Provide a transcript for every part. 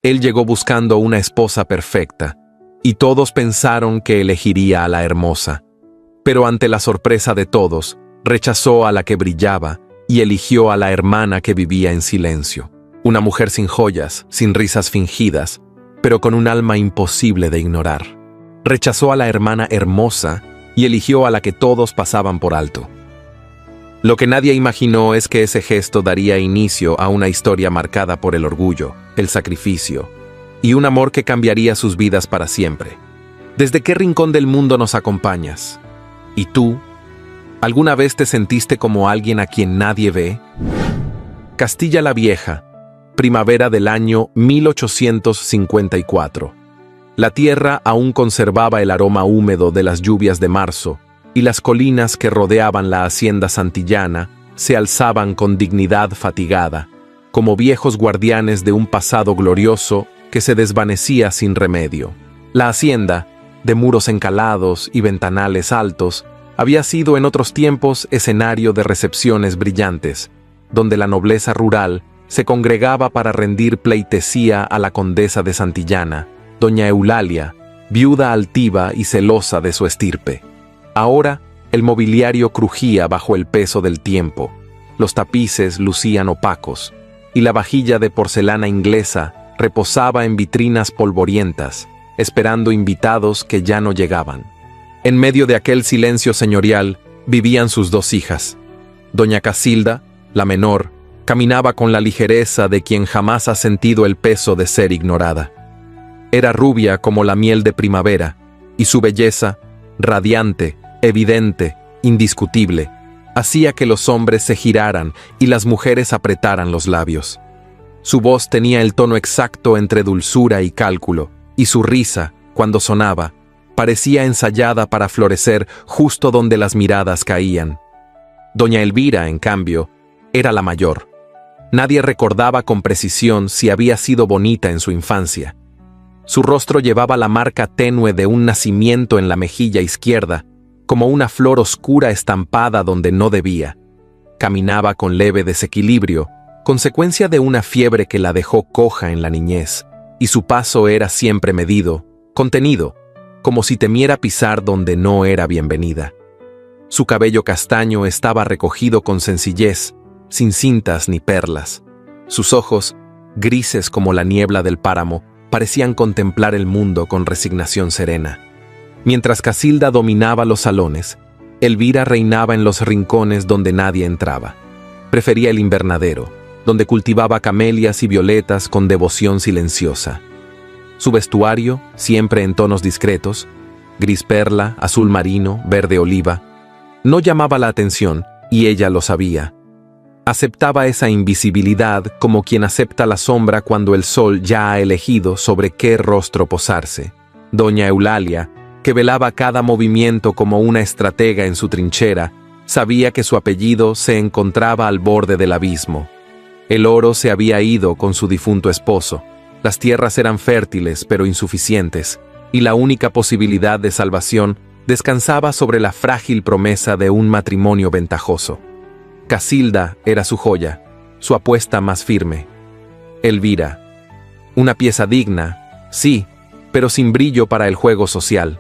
Él llegó buscando una esposa perfecta, y todos pensaron que elegiría a la hermosa. Pero ante la sorpresa de todos, rechazó a la que brillaba y eligió a la hermana que vivía en silencio. Una mujer sin joyas, sin risas fingidas, pero con un alma imposible de ignorar. Rechazó a la hermana hermosa y eligió a la que todos pasaban por alto. Lo que nadie imaginó es que ese gesto daría inicio a una historia marcada por el orgullo, el sacrificio y un amor que cambiaría sus vidas para siempre. ¿Desde qué rincón del mundo nos acompañas? ¿Y tú? ¿Alguna vez te sentiste como alguien a quien nadie ve? Castilla la Vieja, primavera del año 1854. La tierra aún conservaba el aroma húmedo de las lluvias de marzo, y las colinas que rodeaban la hacienda santillana se alzaban con dignidad fatigada, como viejos guardianes de un pasado glorioso que se desvanecía sin remedio. La hacienda, de muros encalados y ventanales altos, había sido en otros tiempos escenario de recepciones brillantes, donde la nobleza rural se congregaba para rendir pleitesía a la condesa de Santillana, doña Eulalia, viuda altiva y celosa de su estirpe. Ahora, el mobiliario crujía bajo el peso del tiempo, los tapices lucían opacos, y la vajilla de porcelana inglesa reposaba en vitrinas polvorientas, esperando invitados que ya no llegaban. En medio de aquel silencio señorial vivían sus dos hijas. Doña Casilda, la menor, caminaba con la ligereza de quien jamás ha sentido el peso de ser ignorada. Era rubia como la miel de primavera, y su belleza, radiante, evidente, indiscutible, hacía que los hombres se giraran y las mujeres apretaran los labios. Su voz tenía el tono exacto entre dulzura y cálculo, y su risa, cuando sonaba, parecía ensayada para florecer justo donde las miradas caían. Doña Elvira, en cambio, era la mayor. Nadie recordaba con precisión si había sido bonita en su infancia. Su rostro llevaba la marca tenue de un nacimiento en la mejilla izquierda, como una flor oscura estampada donde no debía. Caminaba con leve desequilibrio, consecuencia de una fiebre que la dejó coja en la niñez, y su paso era siempre medido, contenido, como si temiera pisar donde no era bienvenida. Su cabello castaño estaba recogido con sencillez, sin cintas ni perlas. Sus ojos, grises como la niebla del páramo, parecían contemplar el mundo con resignación serena. Mientras Casilda dominaba los salones, Elvira reinaba en los rincones donde nadie entraba. Prefería el invernadero, donde cultivaba camelias y violetas con devoción silenciosa. Su vestuario, siempre en tonos discretos, gris perla, azul marino, verde oliva, no llamaba la atención, y ella lo sabía. Aceptaba esa invisibilidad como quien acepta la sombra cuando el sol ya ha elegido sobre qué rostro posarse. Doña Eulalia, que velaba cada movimiento como una estratega en su trinchera, sabía que su apellido se encontraba al borde del abismo. El oro se había ido con su difunto esposo. Las tierras eran fértiles pero insuficientes, y la única posibilidad de salvación descansaba sobre la frágil promesa de un matrimonio ventajoso. Casilda era su joya, su apuesta más firme. Elvira, una pieza digna, sí, pero sin brillo para el juego social.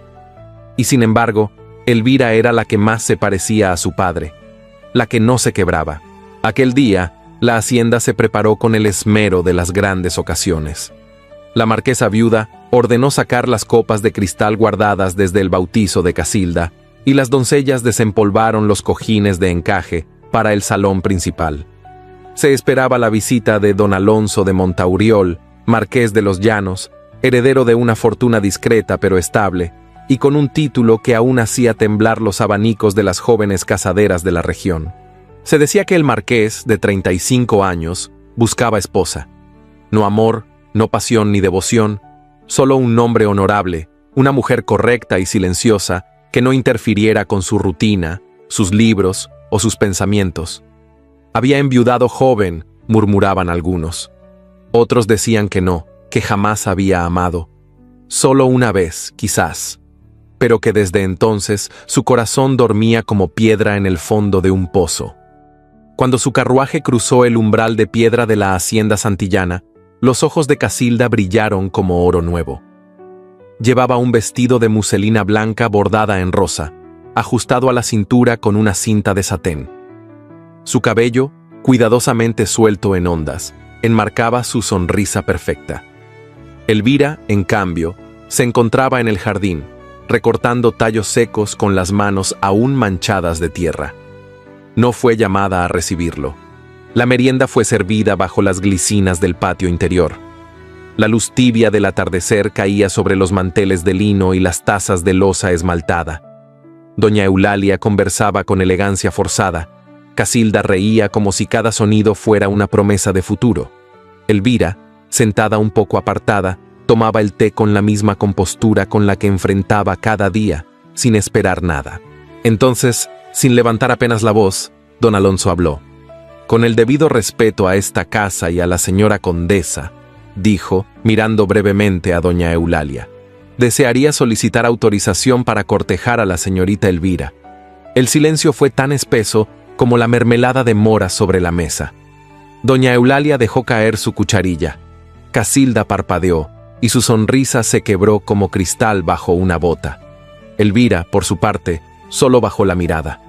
Y sin embargo, Elvira era la que más se parecía a su padre, la que no se quebraba. Aquel día, la hacienda se preparó con el esmero de las grandes ocasiones. La marquesa viuda ordenó sacar las copas de cristal guardadas desde el bautizo de Casilda, y las doncellas desempolvaron los cojines de encaje para el salón principal. Se esperaba la visita de don Alonso de Montauriol, marqués de los Llanos, heredero de una fortuna discreta pero estable, y con un título que aún hacía temblar los abanicos de las jóvenes casaderas de la región. Se decía que el marqués, de 35 años, buscaba esposa. No amor, no pasión ni devoción, solo un hombre honorable, una mujer correcta y silenciosa que no interfiriera con su rutina, sus libros o sus pensamientos. Había enviudado joven, murmuraban algunos. Otros decían que no, que jamás había amado. Solo una vez, quizás, pero que desde entonces su corazón dormía como piedra en el fondo de un pozo. Cuando su carruaje cruzó el umbral de piedra de la hacienda santillana, Los ojos de Casilda brillaron como oro nuevo. Llevaba un vestido de muselina blanca bordada en rosa, ajustado a la cintura con una cinta de satén. Su cabello, cuidadosamente suelto en ondas, enmarcaba su sonrisa perfecta. Elvira, en cambio, se encontraba en el jardín, recortando tallos secos con las manos aún manchadas de tierra. No fue llamada a recibirlo. La merienda fue servida bajo las glicinas del patio interior. La luz tibia del atardecer caía sobre los manteles de lino y las tazas de loza esmaltada. Doña Eulalia conversaba con elegancia forzada. Casilda reía como si cada sonido fuera una promesa de futuro. Elvira, sentada un poco apartada, tomaba el té con la misma compostura con la que enfrentaba cada día, sin esperar nada. Entonces, sin levantar apenas la voz, don Alonso habló. Con el debido respeto a esta casa y a la señora condesa, dijo, mirando brevemente a doña Eulalia, desearía solicitar autorización para cortejar a la señorita Elvira. El silencio fue tan espeso como la mermelada de mora sobre la mesa. Doña Eulalia dejó caer su cucharilla. Casilda parpadeó, y su sonrisa se quebró como cristal bajo una bota. Elvira, por su parte, solo bajó la mirada.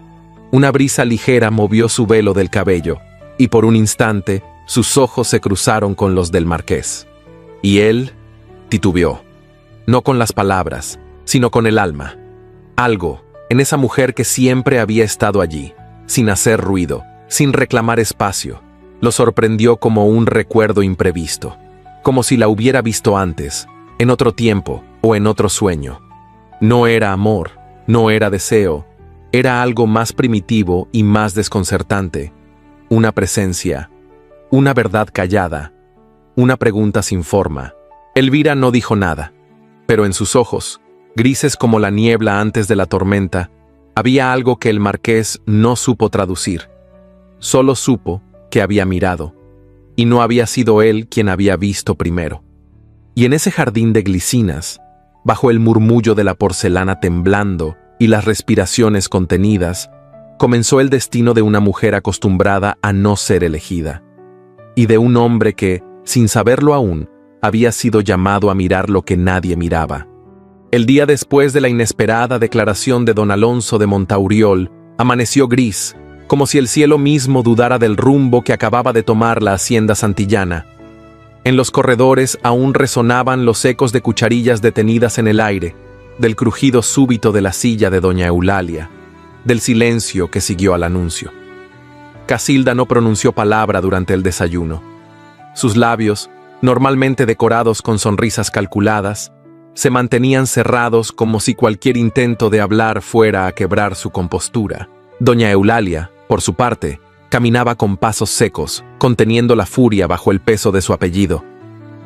Una brisa ligera movió su velo del cabello, y por un instante sus ojos se cruzaron con los del marqués. Y él titubeó, no con las palabras, sino con el alma. Algo, en esa mujer que siempre había estado allí, sin hacer ruido, sin reclamar espacio, lo sorprendió como un recuerdo imprevisto, como si la hubiera visto antes, en otro tiempo o en otro sueño. No era amor, no era deseo, era algo más primitivo y más desconcertante, una presencia, una verdad callada, una pregunta sin forma. Elvira no dijo nada, pero en sus ojos, grises como la niebla antes de la tormenta, había algo que el marqués no supo traducir. Solo supo que había mirado, y no había sido él quien había visto primero. Y en ese jardín de glicinas, bajo el murmullo de la porcelana temblando y las respiraciones contenidas, comenzó el destino de una mujer acostumbrada a no ser elegida, y de un hombre que, sin saberlo aún, había sido llamado a mirar lo que nadie miraba. El día después de la inesperada declaración de don Alonso de Montauriol, amaneció gris, como si el cielo mismo dudara del rumbo que acababa de tomar la hacienda santillana. En los corredores aún resonaban los ecos de cucharillas detenidas en el aire, del crujido súbito de la silla de doña Eulalia, del silencio que siguió al anuncio. Casilda no pronunció palabra durante el desayuno. Sus labios, normalmente decorados con sonrisas calculadas, se mantenían cerrados como si cualquier intento de hablar fuera a quebrar su compostura. Doña Eulalia, por su parte, caminaba con pasos secos, conteniendo la furia bajo el peso de su apellido.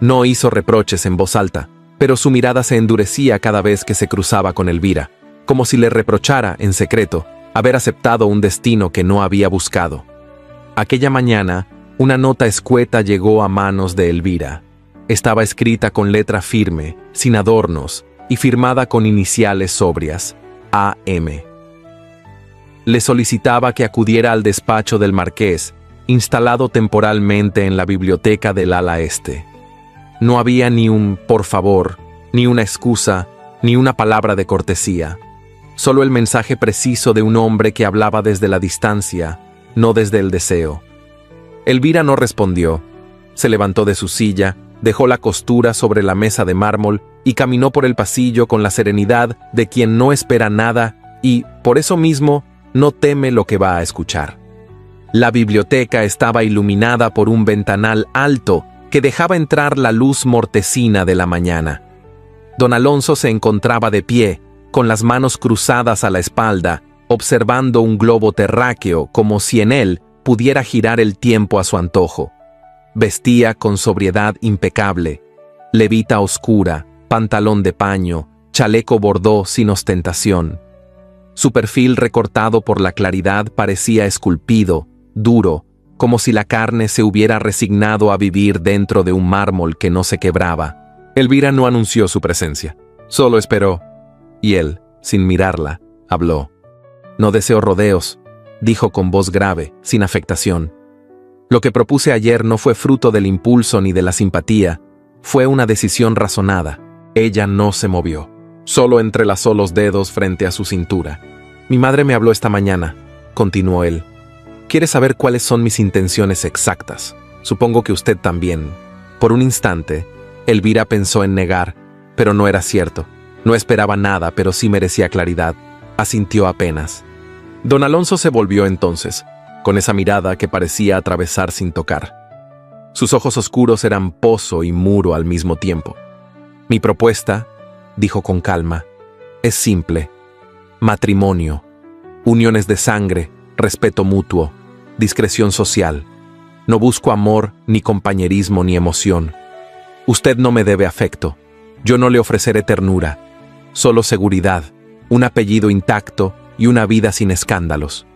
No hizo reproches en voz alta, pero su mirada se endurecía cada vez que se cruzaba con Elvira, como si le reprochara, en secreto, haber aceptado un destino que no había buscado. Aquella mañana, una nota escueta llegó a manos de Elvira. Estaba escrita con letra firme, sin adornos, y firmada con iniciales sobrias, A.M. Le solicitaba que acudiera al despacho del marqués, instalado temporalmente en la biblioteca del ala este. No había ni un por favor, ni una excusa, ni una palabra de cortesía. Solo el mensaje preciso de un hombre que hablaba desde la distancia, no desde el deseo. Elvira no respondió. Se levantó de su silla, dejó la costura sobre la mesa de mármol y caminó por el pasillo con la serenidad de quien no espera nada y, por eso mismo, no teme lo que va a escuchar. La biblioteca estaba iluminada por un ventanal alto que dejaba entrar la luz mortecina de la mañana. Don Alonso se encontraba de pie, con las manos cruzadas a la espalda, observando un globo terráqueo como si en él pudiera girar el tiempo a su antojo. Vestía con sobriedad impecable, levita oscura, pantalón de paño, chaleco bordó sin ostentación. Su perfil recortado por la claridad parecía esculpido, duro, como si la carne se hubiera resignado a vivir dentro de un mármol que no se quebraba. Elvira no anunció su presencia, solo esperó, y él, sin mirarla, habló. «No deseo rodeos», dijo con voz grave, sin afectación. Lo que propuse ayer no fue fruto del impulso ni de la simpatía, fue una decisión razonada. Ella no se movió, solo entrelazó los dedos frente a su cintura. Mi madre me habló esta mañana, continuó él. Quiere saber cuáles son mis intenciones exactas. Supongo que usted también. Por un instante, Elvira pensó en negar, pero no era cierto. No esperaba nada, pero sí merecía claridad. Asintió apenas. Don Alonso se volvió entonces, con esa mirada que parecía atravesar sin tocar. Sus ojos oscuros eran pozo y muro al mismo tiempo. Mi propuesta, dijo con calma, es simple. Matrimonio, uniones de sangre, respeto mutuo, discreción social. No busco amor, ni compañerismo, ni emoción. Usted no me debe afecto. Yo no le ofreceré ternura. Solo seguridad, un apellido intacto y una vida sin escándalos.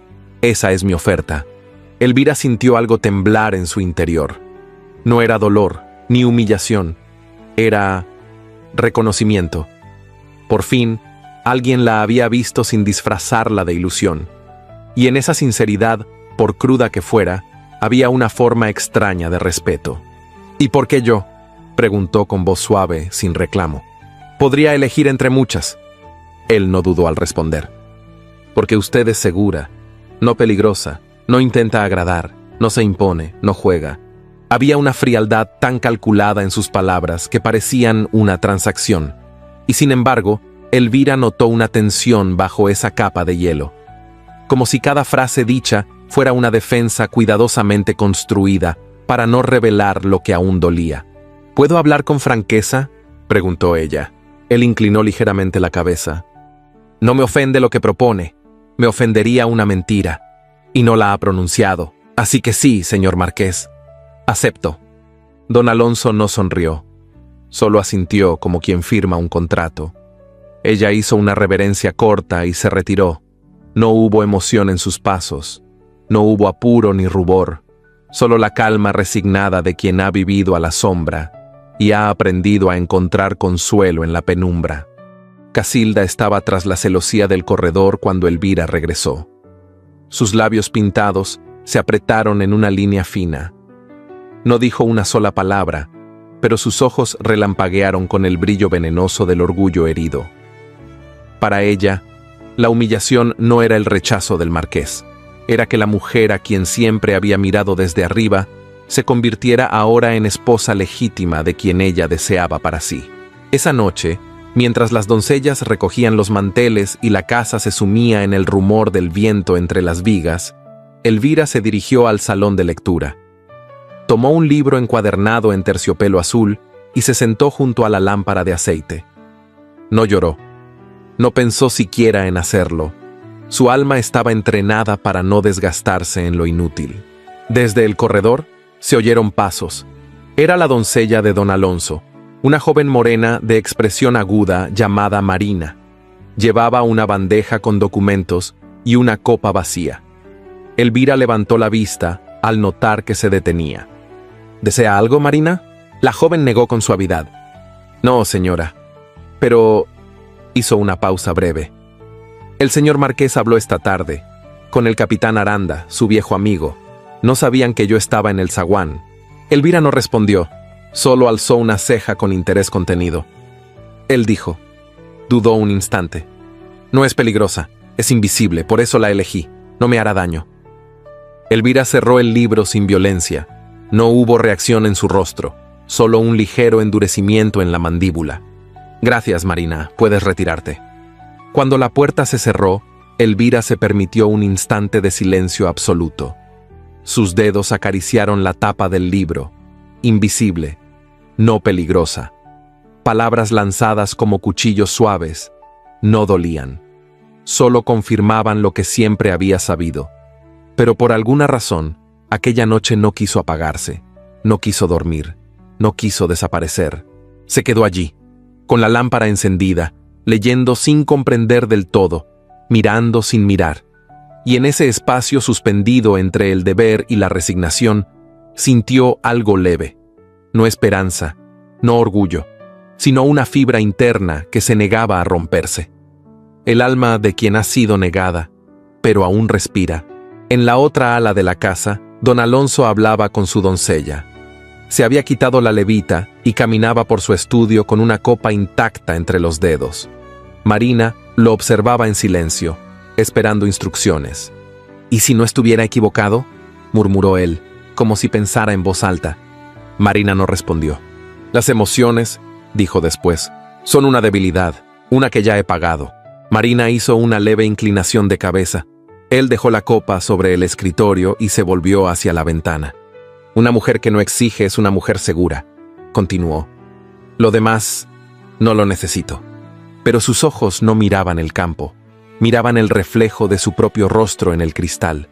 Esa es mi oferta. Elvira sintió algo temblar en su interior. No era dolor, ni humillación. Era reconocimiento. Por fin, alguien la había visto sin disfrazarla de ilusión. Y en esa sinceridad, por cruda que fuera, había una forma extraña de respeto. ¿Y por qué yo?, preguntó con voz suave, sin reclamo. Podría elegir entre muchas. Él no dudó al responder. Porque usted es segura, no peligrosa, no intenta agradar, no se impone, no juega. Había una frialdad tan calculada en sus palabras que parecían una transacción. Y sin embargo, Elvira notó una tensión bajo esa capa de hielo. Como si cada frase dicha fuera una defensa cuidadosamente construida para no revelar lo que aún dolía. ¿Puedo hablar con franqueza?, preguntó ella. Él inclinó ligeramente la cabeza. No me ofende lo que propone. Me ofendería una mentira. Y no la ha pronunciado. Así que sí, señor Marqués. Acepto. Don Alonso no sonrió. Solo asintió como quien firma un contrato. Ella hizo una reverencia corta y se retiró. No hubo emoción en sus pasos. No hubo apuro ni rubor. Solo la calma resignada de quien ha vivido a la sombra y ha aprendido a encontrar consuelo en la penumbra. Casilda estaba tras la celosía del corredor cuando Elvira regresó. Sus labios pintados se apretaron en una línea fina. No dijo una sola palabra, pero sus ojos relampaguearon con el brillo venenoso del orgullo herido. Para ella, la humillación no era el rechazo del marqués, era que la mujer a quien siempre había mirado desde arriba se convirtiera ahora en esposa legítima de quien ella deseaba para sí. Esa noche, mientras las doncellas recogían los manteles y la casa se sumía en el rumor del viento entre las vigas, Elvira se dirigió al salón de lectura. Tomó un libro encuadernado en terciopelo azul y se sentó junto a la lámpara de aceite. No lloró. No pensó siquiera en hacerlo. Su alma estaba entrenada para no desgastarse en lo inútil. Desde el corredor se oyeron pasos. Era la doncella de don Alonso, una joven morena de expresión aguda llamada Marina. Llevaba una bandeja con documentos y una copa vacía. Elvira levantó la vista al notar que se detenía. ¿Desea algo, Marina? La joven negó con suavidad. No, señora. Pero... hizo una pausa breve. El señor Marqués habló esta tarde, con el capitán Aranda, su viejo amigo. No sabían que yo estaba en el zaguán. Elvira no respondió, solo alzó una ceja con interés contenido. Él dijo. Dudó un instante. No es peligrosa, es invisible, por eso la elegí. No me hará daño. Elvira cerró el libro sin violencia. No hubo reacción en su rostro, solo un ligero endurecimiento en la mandíbula. Gracias, Marina, puedes retirarte. Cuando la puerta se cerró, Elvira se permitió un instante de silencio absoluto. Sus dedos acariciaron la tapa del libro, invisible, no peligrosa. Palabras lanzadas como cuchillos suaves, no dolían. Solo confirmaban lo que siempre había sabido. Pero por alguna razón, aquella noche no quiso apagarse, no quiso dormir, no quiso desaparecer. Se quedó allí, con la lámpara encendida, leyendo sin comprender del todo, mirando sin mirar. Y en ese espacio suspendido entre el deber y la resignación, sintió algo leve. No esperanza, no orgullo, sino una fibra interna que se negaba a romperse. El alma de quien ha sido negada, pero aún respira. En la otra ala de la casa, Don Alonso hablaba con su doncella. Se había quitado la levita y caminaba por su estudio con una copa intacta entre los dedos. Marina lo observaba en silencio, esperando instrucciones. ¿Y si no estuviera equivocado?, murmuró él, como si pensara en voz alta. Marina no respondió. Las emociones, dijo después, son una debilidad, una que ya he pagado. Marina hizo una leve inclinación de cabeza. Él dejó la copa sobre el escritorio y se volvió hacia la ventana. Una mujer que no exige es una mujer segura, continuó. Lo demás, no lo necesito. Pero sus ojos no miraban el campo, miraban el reflejo de su propio rostro en el cristal,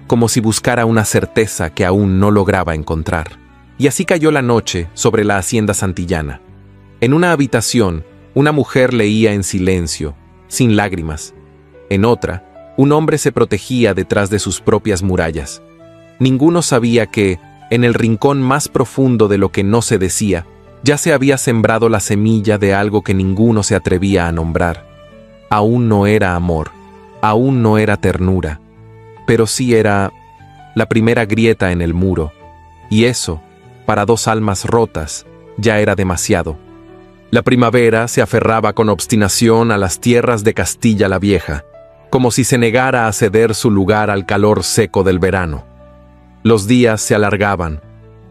como si buscara una certeza que aún no lograba encontrar. Y así cayó la noche sobre la hacienda santillana. En una habitación, una mujer leía en silencio, sin lágrimas. En otra, un hombre se protegía detrás de sus propias murallas. Ninguno sabía que, en el rincón más profundo de lo que no se decía, ya se había sembrado la semilla de algo que ninguno se atrevía a nombrar. Aún no era amor, aún no era ternura, pero sí era la primera grieta en el muro, y eso, para dos almas rotas, ya era demasiado. La primavera se aferraba con obstinación a las tierras de Castilla la Vieja, como si se negara a ceder su lugar al calor seco del verano. Los días se alargaban,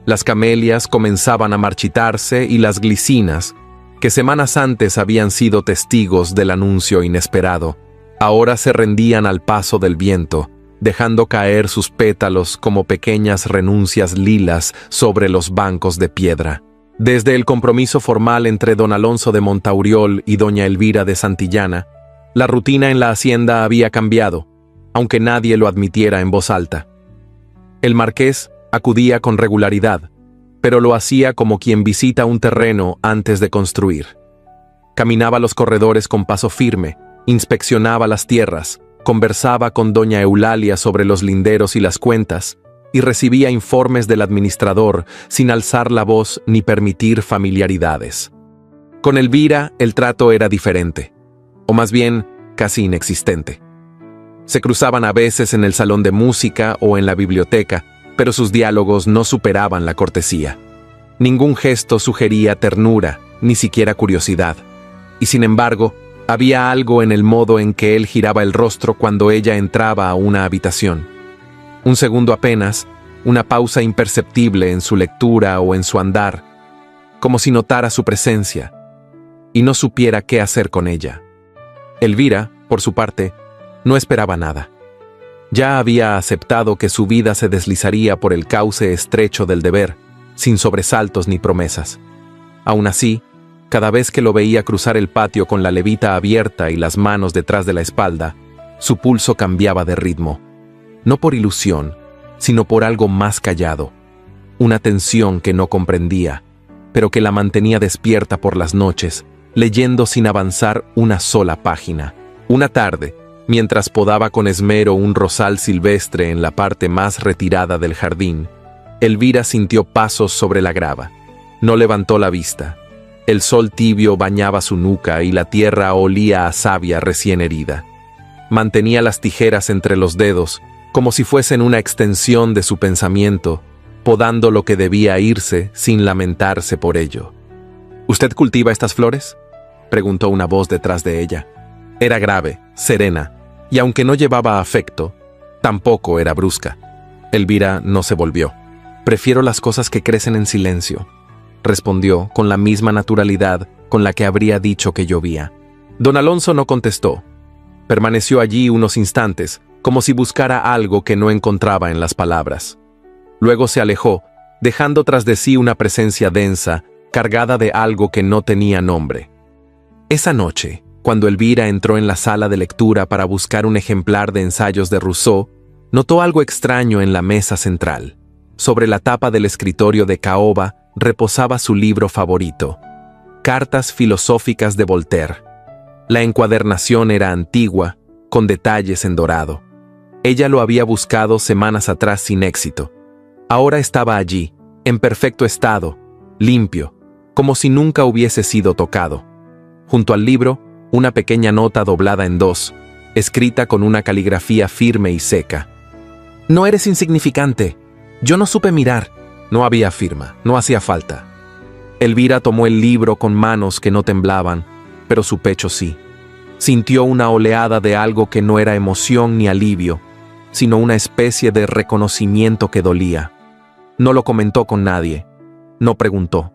las camelias comenzaban a marchitarse y las glicinas, que semanas antes habían sido testigos del anuncio inesperado, ahora se rendían al paso del viento, dejando caer sus pétalos como pequeñas renuncias lilas sobre los bancos de piedra. Desde el compromiso formal entre don Alonso de Montauriol y doña Elvira de Santillana, la rutina en la hacienda había cambiado, aunque nadie lo admitiera en voz alta. El marqués acudía con regularidad, pero lo hacía como quien visita un terreno antes de construir. Caminaba los corredores con paso firme, inspeccionaba las tierras, conversaba con doña Eulalia sobre los linderos y las cuentas, y recibía informes del administrador sin alzar la voz ni permitir familiaridades. Con Elvira el trato era diferente, o más bien casi inexistente. Se cruzaban a veces en el salón de música o en la biblioteca, pero sus diálogos no superaban la cortesía. Ningún gesto sugería ternura, ni siquiera curiosidad. Y sin embargo, había algo en el modo en que él giraba el rostro cuando ella entraba a una habitación. Un segundo apenas, una pausa imperceptible en su lectura o en su andar, como si notara su presencia, y no supiera qué hacer con ella. Elvira, por su parte, no esperaba nada. Ya había aceptado que su vida se deslizaría por el cauce estrecho del deber, sin sobresaltos ni promesas. Aún así, cada vez que lo veía cruzar el patio con la levita abierta y las manos detrás de la espalda, su pulso cambiaba de ritmo. No por ilusión, sino por algo más callado. Una tensión que no comprendía, pero que la mantenía despierta por las noches, leyendo sin avanzar una sola página. Una tarde, mientras podaba con esmero un rosal silvestre en la parte más retirada del jardín, Elvira sintió pasos sobre la grava. No levantó la vista. El sol tibio bañaba su nuca y la tierra olía a savia recién herida. Mantenía las tijeras entre los dedos, como si fuesen una extensión de su pensamiento, podando lo que debía irse sin lamentarse por ello. ¿Usted cultiva estas flores?, preguntó una voz detrás de ella. Era grave, serena, y aunque no llevaba afecto, tampoco era brusca. Elvira no se volvió. «Prefiero las cosas que crecen en silencio», respondió con la misma naturalidad con la que habría dicho que llovía. Don Alonso no contestó. Permaneció allí unos instantes, como si buscara algo que no encontraba en las palabras. Luego se alejó, dejando tras de sí una presencia densa, cargada de algo que no tenía nombre. Esa noche, cuando Elvira entró en la sala de lectura para buscar un ejemplar de ensayos de Rousseau, notó algo extraño en la mesa central. Sobre la tapa del escritorio de caoba reposaba su libro favorito, Cartas filosóficas de Voltaire. La encuadernación era antigua, con detalles en dorado. Ella lo había buscado semanas atrás sin éxito. Ahora estaba allí, en perfecto estado, limpio, como si nunca hubiese sido tocado. Junto al libro, una pequeña nota doblada en dos, escrita con una caligrafía firme y seca. «No eres insignificante», Yo no supe mirar. No había firma, no hacía falta. Elvira tomó el libro con manos que no temblaban, pero su pecho sí. Sintió una oleada de algo que no era emoción ni alivio, sino una especie de reconocimiento que dolía. No lo comentó con nadie, no preguntó.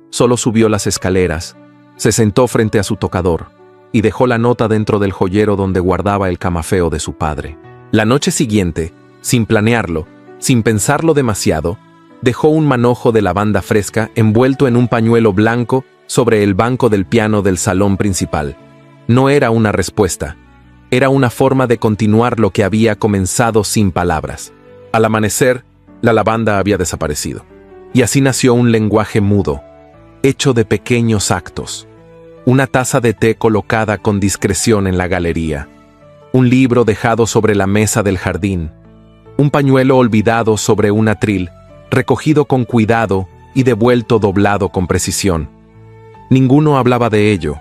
Solo subió las escaleras, se sentó frente a su tocador y dejó la nota dentro del joyero donde guardaba el camafeo de su padre. La noche siguiente, sin planearlo, sin pensarlo demasiado, dejó un manojo de lavanda fresca envuelto en un pañuelo blanco sobre el banco del piano del salón principal. No era una respuesta, era una forma de continuar lo que había comenzado sin palabras. Al amanecer, la lavanda había desaparecido. Y así nació un lenguaje mudo, hecho de pequeños actos. Una taza de té colocada con discreción en la galería. Un libro dejado sobre la mesa del jardín. Un pañuelo olvidado sobre un atril, recogido con cuidado y devuelto doblado con precisión. Ninguno hablaba de ello.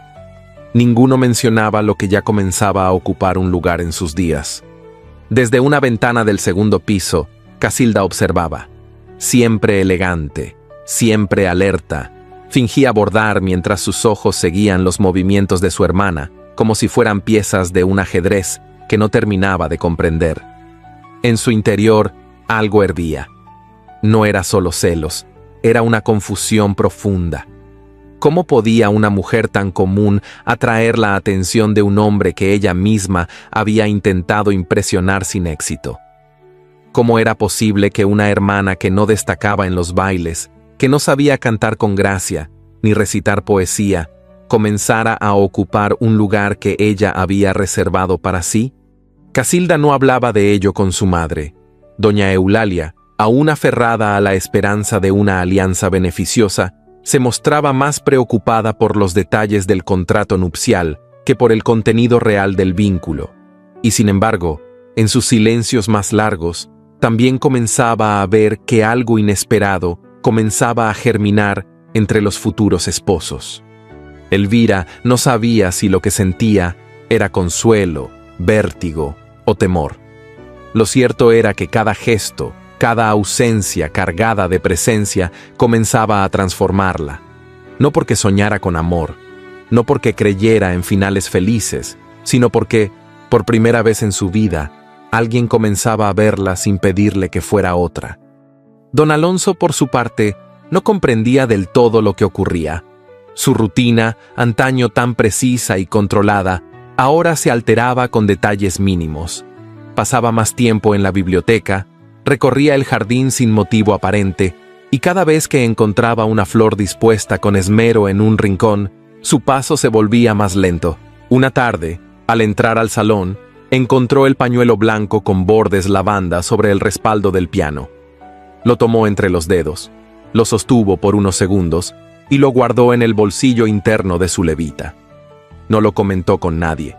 Ninguno mencionaba lo que ya comenzaba a ocupar un lugar en sus días. Desde una ventana del segundo piso, Casilda observaba. Siempre elegante, siempre alerta. Fingía bordar mientras sus ojos seguían los movimientos de su hermana, como si fueran piezas de un ajedrez que no terminaba de comprender. En su interior, algo hervía. No era solo celos, era una confusión profunda. ¿Cómo podía una mujer tan común atraer la atención de un hombre que ella misma había intentado impresionar sin éxito? ¿Cómo era posible que una hermana que no destacaba en los bailes, que no sabía cantar con gracia, ni recitar poesía, comenzara a ocupar un lugar que ella había reservado para sí? Casilda no hablaba de ello con su madre. Doña Eulalia, aún aferrada a la esperanza de una alianza beneficiosa, se mostraba más preocupada por los detalles del contrato nupcial que por el contenido real del vínculo. Y sin embargo, en sus silencios más largos, también comenzaba a ver que algo inesperado comenzaba a germinar entre los futuros esposos. Elvira no sabía si lo que sentía era consuelo, vértigo o temor. Lo cierto era que cada gesto, cada ausencia cargada de presencia comenzaba a transformarla. No porque soñara con amor, no porque creyera en finales felices, sino porque, por primera vez en su vida, alguien comenzaba a verla sin pedirle que fuera otra. Don Alonso, por su parte, no comprendía del todo lo que ocurría. Su rutina, antaño tan precisa y controlada, ahora se alteraba con detalles mínimos. Pasaba más tiempo en la biblioteca, recorría el jardín sin motivo aparente, y cada vez que encontraba una flor dispuesta con esmero en un rincón, su paso se volvía más lento. Una tarde, al entrar al salón, encontró el pañuelo blanco con bordes lavanda sobre el respaldo del piano. Lo tomó entre los dedos, lo sostuvo por unos segundos y lo guardó en el bolsillo interno de su levita. No lo comentó con nadie,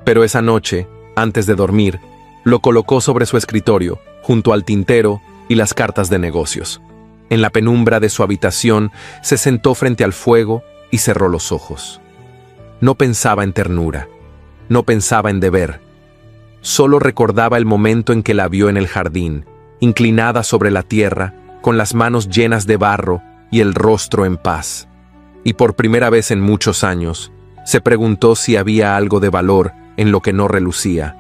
pero esa noche, antes de dormir, lo colocó sobre su escritorio, junto al tintero y las cartas de negocios. En la penumbra de su habitación, se sentó frente al fuego y cerró los ojos. No pensaba en ternura, no pensaba en deber. Solo recordaba el momento en que la vio en el jardín, inclinada sobre la tierra, con las manos llenas de barro y el rostro en paz. Y por primera vez en muchos años, se preguntó si había algo de valor en lo que no relucía.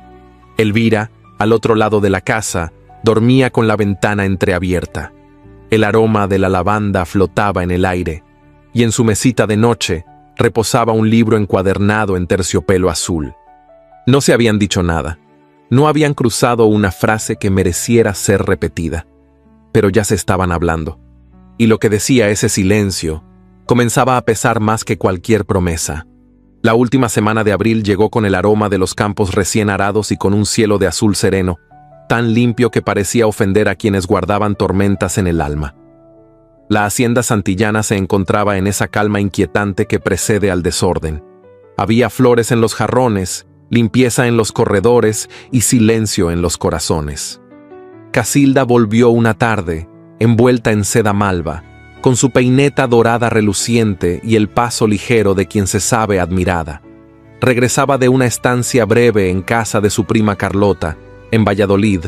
Elvira, al otro lado de la casa, dormía con la ventana entreabierta. El aroma de la lavanda flotaba en el aire, y en su mesita de noche reposaba un libro encuadernado en terciopelo azul. No se habían dicho nada. No habían cruzado una frase que mereciera ser repetida, pero ya se estaban hablando. Y lo que decía ese silencio comenzaba a pesar más que cualquier promesa. La última semana de abril llegó con el aroma de los campos recién arados y con un cielo de azul sereno, tan limpio que parecía ofender a quienes guardaban tormentas en el alma. La hacienda santillana se encontraba en esa calma inquietante que precede al desorden. Había flores en los jarrones, limpieza en los corredores y silencio en los corazones. Casilda volvió una tarde, envuelta en seda malva, con su peineta dorada reluciente y el paso ligero de quien se sabe admirada. Regresaba de una estancia breve en casa de su prima Carlota, en Valladolid,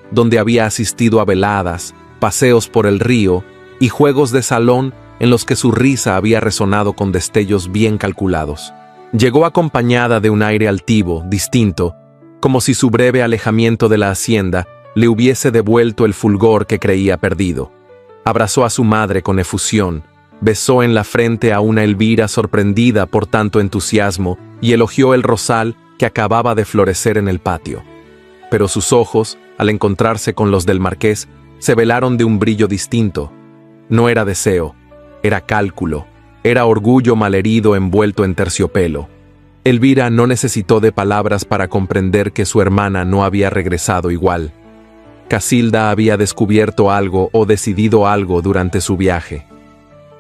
donde había asistido a veladas, paseos por el río y juegos de salón en los que su risa había resonado con destellos bien calculados. Llegó acompañada de un aire altivo, distinto, como si su breve alejamiento de la hacienda le hubiese devuelto el fulgor que creía perdido. Abrazó a su madre con efusión, besó en la frente a una Elvira sorprendida por tanto entusiasmo y elogió el rosal que acababa de florecer en el patio. Pero sus ojos, al encontrarse con los del marqués, se velaron de un brillo distinto. No era deseo, era cálculo, era orgullo malherido envuelto en terciopelo. Elvira no necesitó de palabras para comprender que su hermana no había regresado igual. Casilda había descubierto algo o decidido algo durante su viaje.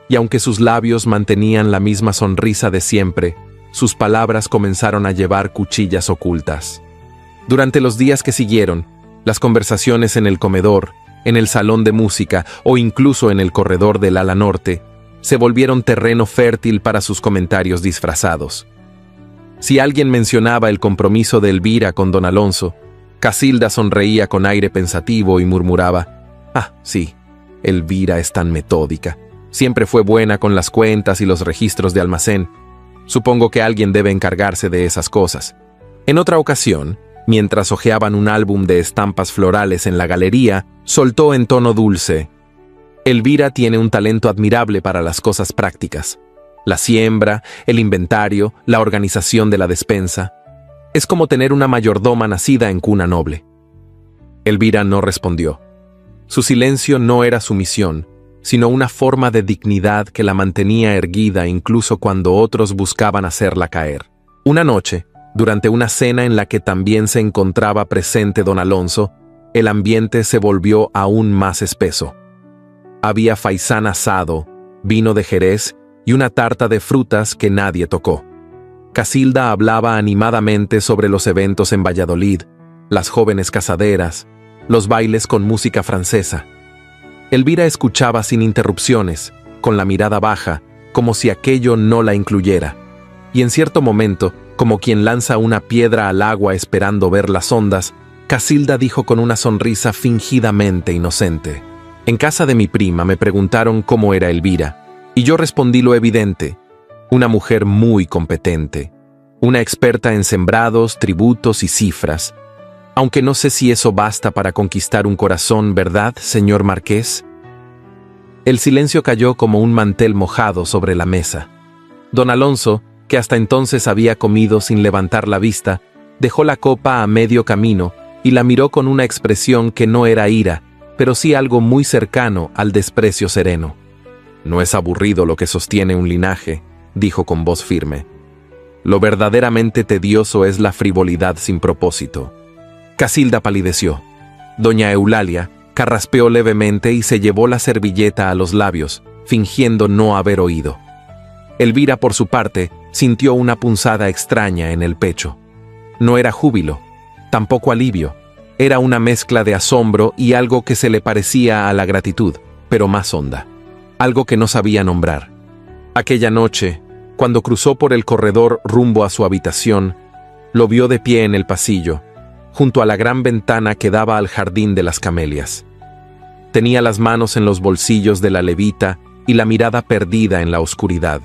Y aunque sus labios mantenían la misma sonrisa de siempre, sus palabras comenzaron a llevar cuchillas ocultas. Durante los días que siguieron, las conversaciones en el comedor, en el salón de música o incluso en el corredor del ala norte, se volvieron terreno fértil para sus comentarios disfrazados. Si alguien mencionaba el compromiso de Elvira con don Alonso, Casilda sonreía con aire pensativo y murmuraba: «Ah, sí, Elvira es tan metódica. Siempre fue buena con las cuentas y los registros de almacén. Supongo que alguien debe encargarse de esas cosas». En otra ocasión, mientras hojeaban un álbum de estampas florales en la galería, soltó en tono dulce: «Elvira tiene un talento admirable para las cosas prácticas. La siembra, el inventario, la organización de la despensa. Es como tener una mayordoma nacida en cuna noble». Elvira no respondió. Su silencio no era sumisión, sino una forma de dignidad que la mantenía erguida incluso cuando otros buscaban hacerla caer. Una noche, durante una cena en la que también se encontraba presente don Alonso, el ambiente se volvió aún más espeso. Había faisán asado, vino de Jerez y una tarta de frutas que nadie tocó. Casilda hablaba animadamente sobre los eventos en Valladolid, las jóvenes casaderas, los bailes con música francesa. Elvira escuchaba sin interrupciones, con la mirada baja, como si aquello no la incluyera. Y en cierto momento, como quien lanza una piedra al agua esperando ver las ondas, Casilda dijo con una sonrisa fingidamente inocente: «En casa de mi prima me preguntaron cómo era Elvira, y yo respondí lo evidente: una mujer muy competente, una experta en sembrados, tributos y cifras. Aunque no sé si eso basta para conquistar un corazón, ¿verdad, señor marqués?». El silencio cayó como un mantel mojado sobre la mesa. Don Alonso, que hasta entonces había comido sin levantar la vista, dejó la copa a medio camino y la miró con una expresión que no era ira, pero sí algo muy cercano al desprecio sereno. «No es aburrido lo que sostiene un linaje», dijo con voz firme. «Lo verdaderamente tedioso es la frivolidad sin propósito». Casilda palideció. Doña Eulalia carraspeó levemente y se llevó la servilleta a los labios, fingiendo no haber oído. Elvira, por su parte, sintió una punzada extraña en el pecho. No era júbilo, tampoco alivio. Era una mezcla de asombro y algo que se le parecía a la gratitud, pero más honda. Algo que no sabía nombrar. Aquella noche, cuando cruzó por el corredor rumbo a su habitación, lo vio de pie en el pasillo, junto a la gran ventana que daba al jardín de las camelias. Tenía las manos en los bolsillos de la levita y la mirada perdida en la oscuridad.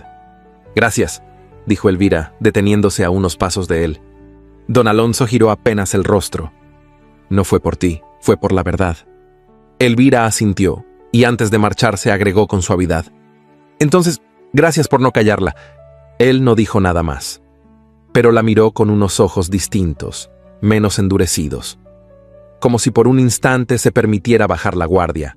«Gracias», dijo Elvira, deteniéndose a unos pasos de él. Don Alonso giró apenas el rostro. «No fue por ti, fue por la verdad». Elvira asintió, y antes de marcharse agregó con suavidad: «Entonces, gracias por no callarla». Él no dijo nada más, pero la miró con unos ojos distintos, menos endurecidos. Como si por un instante se permitiera bajar la guardia,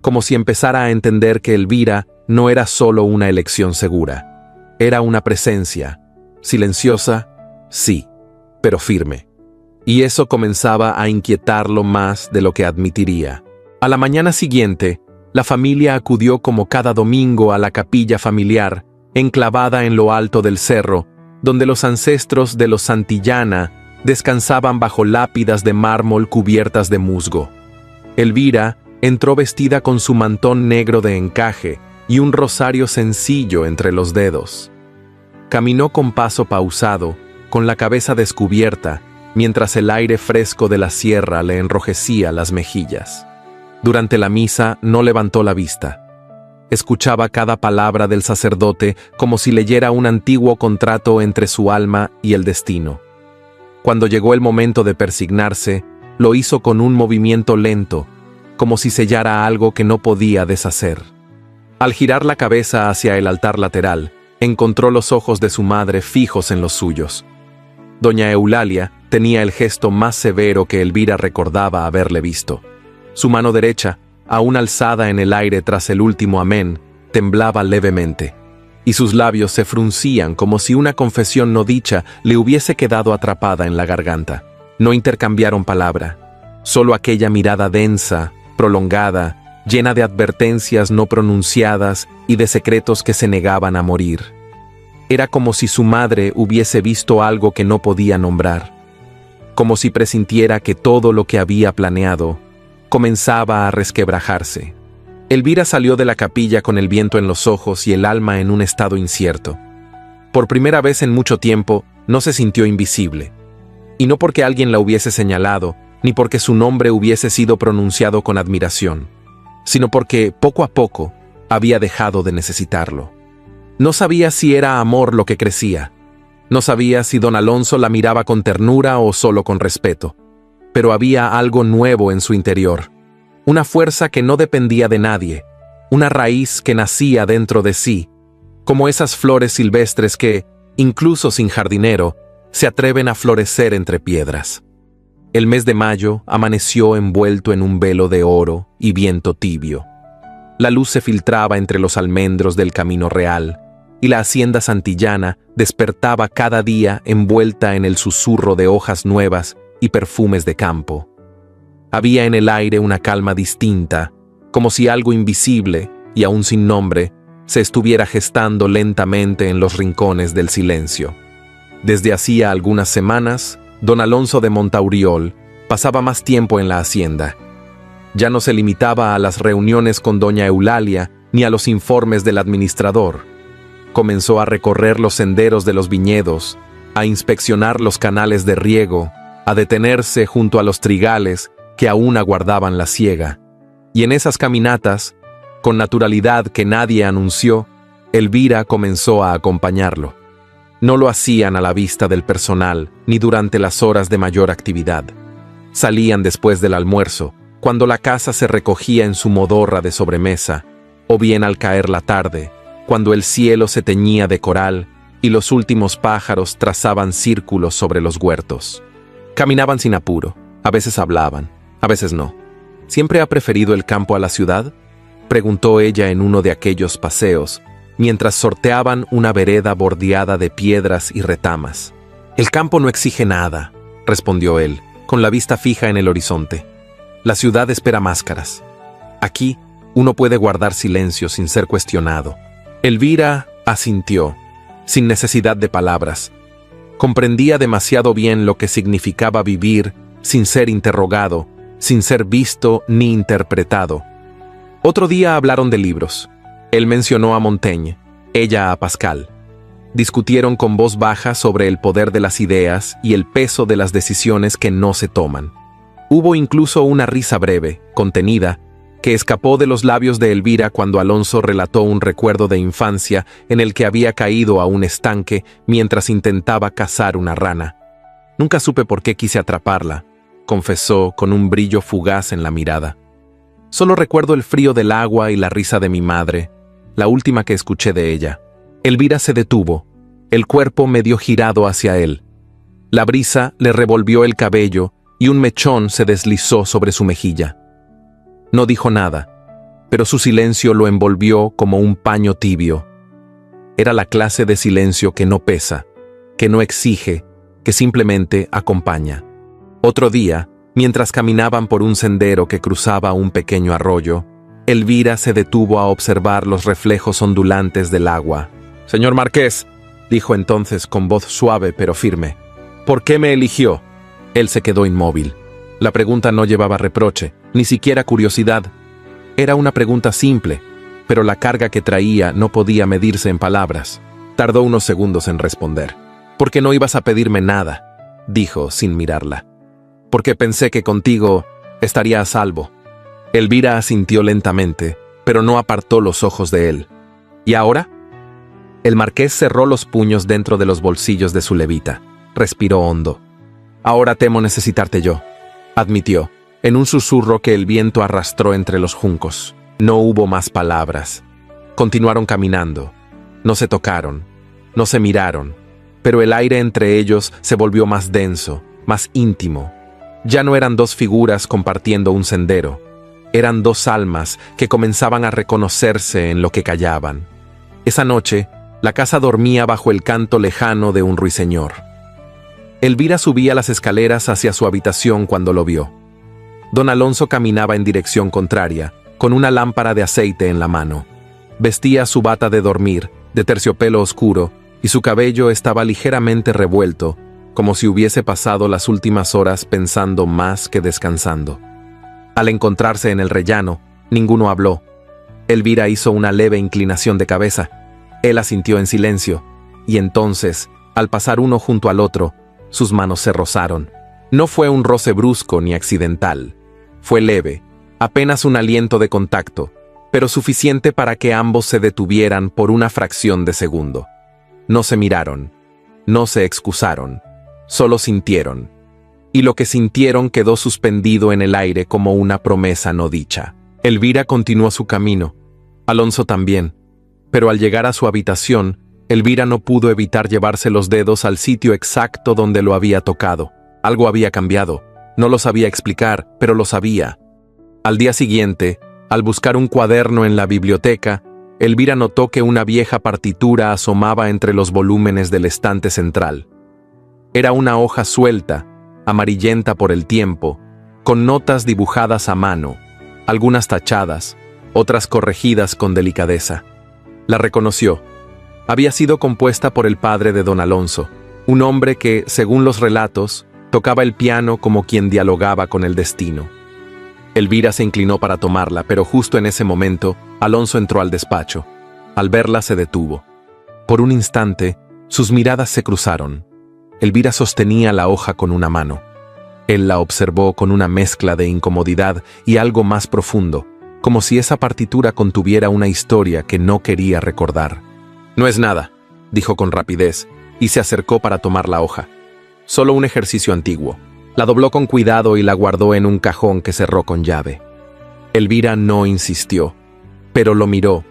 como si empezara a entender que Elvira no era solo una elección segura, era una presencia, silenciosa, sí, pero firme. Y eso comenzaba a inquietarlo más de lo que admitiría. A la mañana siguiente, la familia acudió como cada domingo a la capilla familiar, enclavada en lo alto del cerro, donde los ancestros de los Santillana descansaban bajo lápidas de mármol cubiertas de musgo. Elvira entró vestida con su mantón negro de encaje y un rosario sencillo entre los dedos. Caminó con paso pausado, con la cabeza descubierta, mientras el aire fresco de la sierra le enrojecía las mejillas. Durante la misa no levantó la vista. Escuchaba cada palabra del sacerdote como si leyera un antiguo contrato entre su alma y el destino. Cuando llegó el momento de persignarse, lo hizo con un movimiento lento, como si sellara algo que no podía deshacer. Al girar la cabeza hacia el altar lateral, encontró los ojos de su madre fijos en los suyos. Doña Eulalia tenía el gesto más severo que Elvira recordaba haberle visto. Su mano derecha, aún alzada en el aire tras el último amén, temblaba levemente, y sus labios se fruncían como si una confesión no dicha le hubiese quedado atrapada en la garganta. No intercambiaron palabra, solo aquella mirada densa, prolongada, llena de advertencias no pronunciadas y de secretos que se negaban a morir. Era como si su madre hubiese visto algo que no podía nombrar, como si presintiera que todo lo que había planeado comenzaba a resquebrajarse. Elvira salió de la capilla con el viento en los ojos y el alma en un estado incierto. Por primera vez en mucho tiempo, no se sintió invisible. Y no porque alguien la hubiese señalado, ni porque su nombre hubiese sido pronunciado con admiración, sino porque, poco a poco, había dejado de necesitarlo. No sabía si era amor lo que crecía. No sabía si don Alonso la miraba con ternura o solo con respeto. Pero había algo nuevo en su interior. Una fuerza que no dependía de nadie. Una raíz que nacía dentro de sí. Como esas flores silvestres que, incluso sin jardinero, se atreven a florecer entre piedras. El mes de mayo amaneció envuelto en un velo de oro y viento tibio. La luz se filtraba entre los almendros del camino real, y la hacienda santillana despertaba cada día envuelta en el susurro de hojas nuevas y perfumes de campo. Había en el aire una calma distinta, como si algo invisible, y aún sin nombre, se estuviera gestando lentamente en los rincones del silencio. Desde hacía algunas semanas, don Alonso de Montauriol pasaba más tiempo en la hacienda. Ya no se limitaba a las reuniones con doña Eulalia ni a los informes del administrador. Comenzó a recorrer los senderos de los viñedos, a inspeccionar los canales de riego, a detenerse junto a los trigales que aún aguardaban la siega. Y en esas caminatas, con naturalidad que nadie anunció, Elvira comenzó a acompañarlo. No lo hacían a la vista del personal, ni durante las horas de mayor actividad. Salían después del almuerzo, cuando la casa se recogía en su modorra de sobremesa, o bien al caer la tarde, cuando el cielo se teñía de coral y los últimos pájaros trazaban círculos sobre los huertos. Caminaban sin apuro, a veces hablaban, a veces no. ¿Siempre ha preferido el campo a la ciudad?, preguntó ella en uno de aquellos paseos, mientras sorteaban una vereda bordeada de piedras y retamas. El campo no exige nada, respondió él, con la vista fija en el horizonte. La ciudad espera máscaras. Aquí, uno puede guardar silencio sin ser cuestionado. Elvira asintió, sin necesidad de palabras. Comprendía demasiado bien lo que significaba vivir sin ser interrogado, sin ser visto ni interpretado. Otro día hablaron de libros. Él mencionó a Montaigne, ella a Pascal. Discutieron con voz baja sobre el poder de las ideas y el peso de las decisiones que no se toman. Hubo incluso una risa breve, contenida, que escapó de los labios de Elvira cuando Alonso relató un recuerdo de infancia en el que había caído a un estanque mientras intentaba cazar una rana. Nunca supe por qué quise atraparla, confesó con un brillo fugaz en la mirada. Solo recuerdo el frío del agua y la risa de mi madre, la última que escuché de ella. Elvira se detuvo, el cuerpo medio girado hacia él. La brisa le revolvió el cabello y un mechón se deslizó sobre su mejilla. No dijo nada, pero su silencio lo envolvió como un paño tibio. Era la clase de silencio que no pesa, que no exige, que simplemente acompaña. Otro día, mientras caminaban por un sendero que cruzaba un pequeño arroyo, Elvira se detuvo a observar los reflejos ondulantes del agua. «Señor Marqués», dijo entonces con voz suave pero firme, «¿por qué me eligió?». Él se quedó inmóvil. La pregunta no llevaba reproche, ni siquiera curiosidad. Era una pregunta simple, pero la carga que traía no podía medirse en palabras. Tardó unos segundos en responder. «¿Por qué no ibas a pedirme nada?», dijo sin mirarla. «Porque pensé que contigo estaría a salvo». Elvira asintió lentamente, pero no apartó los ojos de él. ¿Y ahora? El marqués cerró los puños dentro de los bolsillos de su levita. Respiró hondo. Ahora temo necesitarte yo, admitió, en un susurro que el viento arrastró entre los juncos. No hubo más palabras. Continuaron caminando. No se tocaron, no se miraron, pero el aire entre ellos se volvió más denso, más íntimo. Ya no eran dos figuras compartiendo un sendero. Eran dos almas que comenzaban a reconocerse en lo que callaban. Esa noche, la casa dormía bajo el canto lejano de un ruiseñor. Elvira subía las escaleras hacia su habitación cuando lo vio. Don Alonso caminaba en dirección contraria, con una lámpara de aceite en la mano. Vestía su bata de dormir, de terciopelo oscuro, y su cabello estaba ligeramente revuelto, como si hubiese pasado las últimas horas pensando más que descansando. Al encontrarse en el rellano, ninguno habló. Elvira hizo una leve inclinación de cabeza. Él asintió en silencio, y entonces, al pasar uno junto al otro, sus manos se rozaron. No fue un roce brusco ni accidental. Fue leve, apenas un aliento de contacto, pero suficiente para que ambos se detuvieran por una fracción de segundo. No se miraron, no se excusaron, solo sintieron. Y lo que sintieron quedó suspendido en el aire como una promesa no dicha. Elvira continuó su camino, Alonso también, pero al llegar a su habitación, Elvira no pudo evitar llevarse los dedos al sitio exacto donde lo había tocado. Algo había cambiado, no lo sabía explicar, pero lo sabía. Al día siguiente, al buscar un cuaderno en la biblioteca, Elvira notó que una vieja partitura asomaba entre los volúmenes del estante central. Era una hoja suelta, amarillenta por el tiempo, con notas dibujadas a mano, algunas tachadas, otras corregidas con delicadeza. La reconoció. Había sido compuesta por el padre de don Alonso, un hombre que, según los relatos, tocaba el piano como quien dialogaba con el destino. Elvira se inclinó para tomarla, pero justo en ese momento, Alonso entró al despacho. Al verla se detuvo. Por un instante, sus miradas se cruzaron. Elvira sostenía la hoja con una mano. Él la observó con una mezcla de incomodidad y algo más profundo, como si esa partitura contuviera una historia que no quería recordar. «No es nada», dijo con rapidez, y se acercó para tomar la hoja. «Solo un ejercicio antiguo». La dobló con cuidado y la guardó en un cajón que cerró con llave. Elvira no insistió, pero lo miró,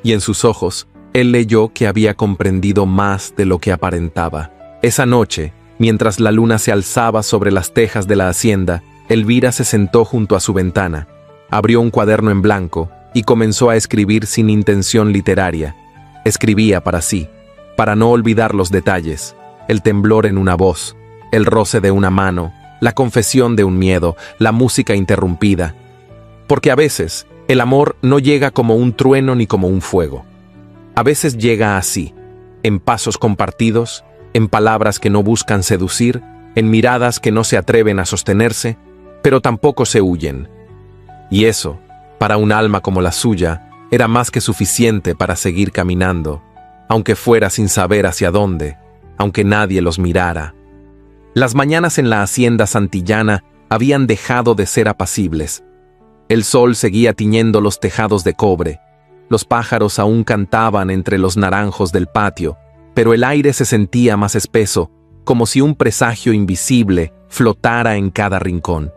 y en sus ojos, él leyó que había comprendido más de lo que aparentaba. Esa noche, mientras la luna se alzaba sobre las tejas de la hacienda, Elvira se sentó junto a su ventana, abrió un cuaderno en blanco y comenzó a escribir sin intención literaria. Escribía para sí, para no olvidar los detalles, el temblor en una voz, el roce de una mano, la confesión de un miedo, la música interrumpida. Porque a veces, el amor no llega como un trueno ni como un fuego. A veces llega así, en pasos compartidos, en palabras que no buscan seducir, en miradas que no se atreven a sostenerse, pero tampoco se huyen. Y eso, para un alma como la suya, era más que suficiente para seguir caminando, aunque fuera sin saber hacia dónde, aunque nadie los mirara. Las mañanas en la hacienda santillana habían dejado de ser apacibles. El sol seguía tiñendo los tejados de cobre, los pájaros aún cantaban entre los naranjos del patio, pero el aire se sentía más espeso, como si un presagio invisible flotara en cada rincón.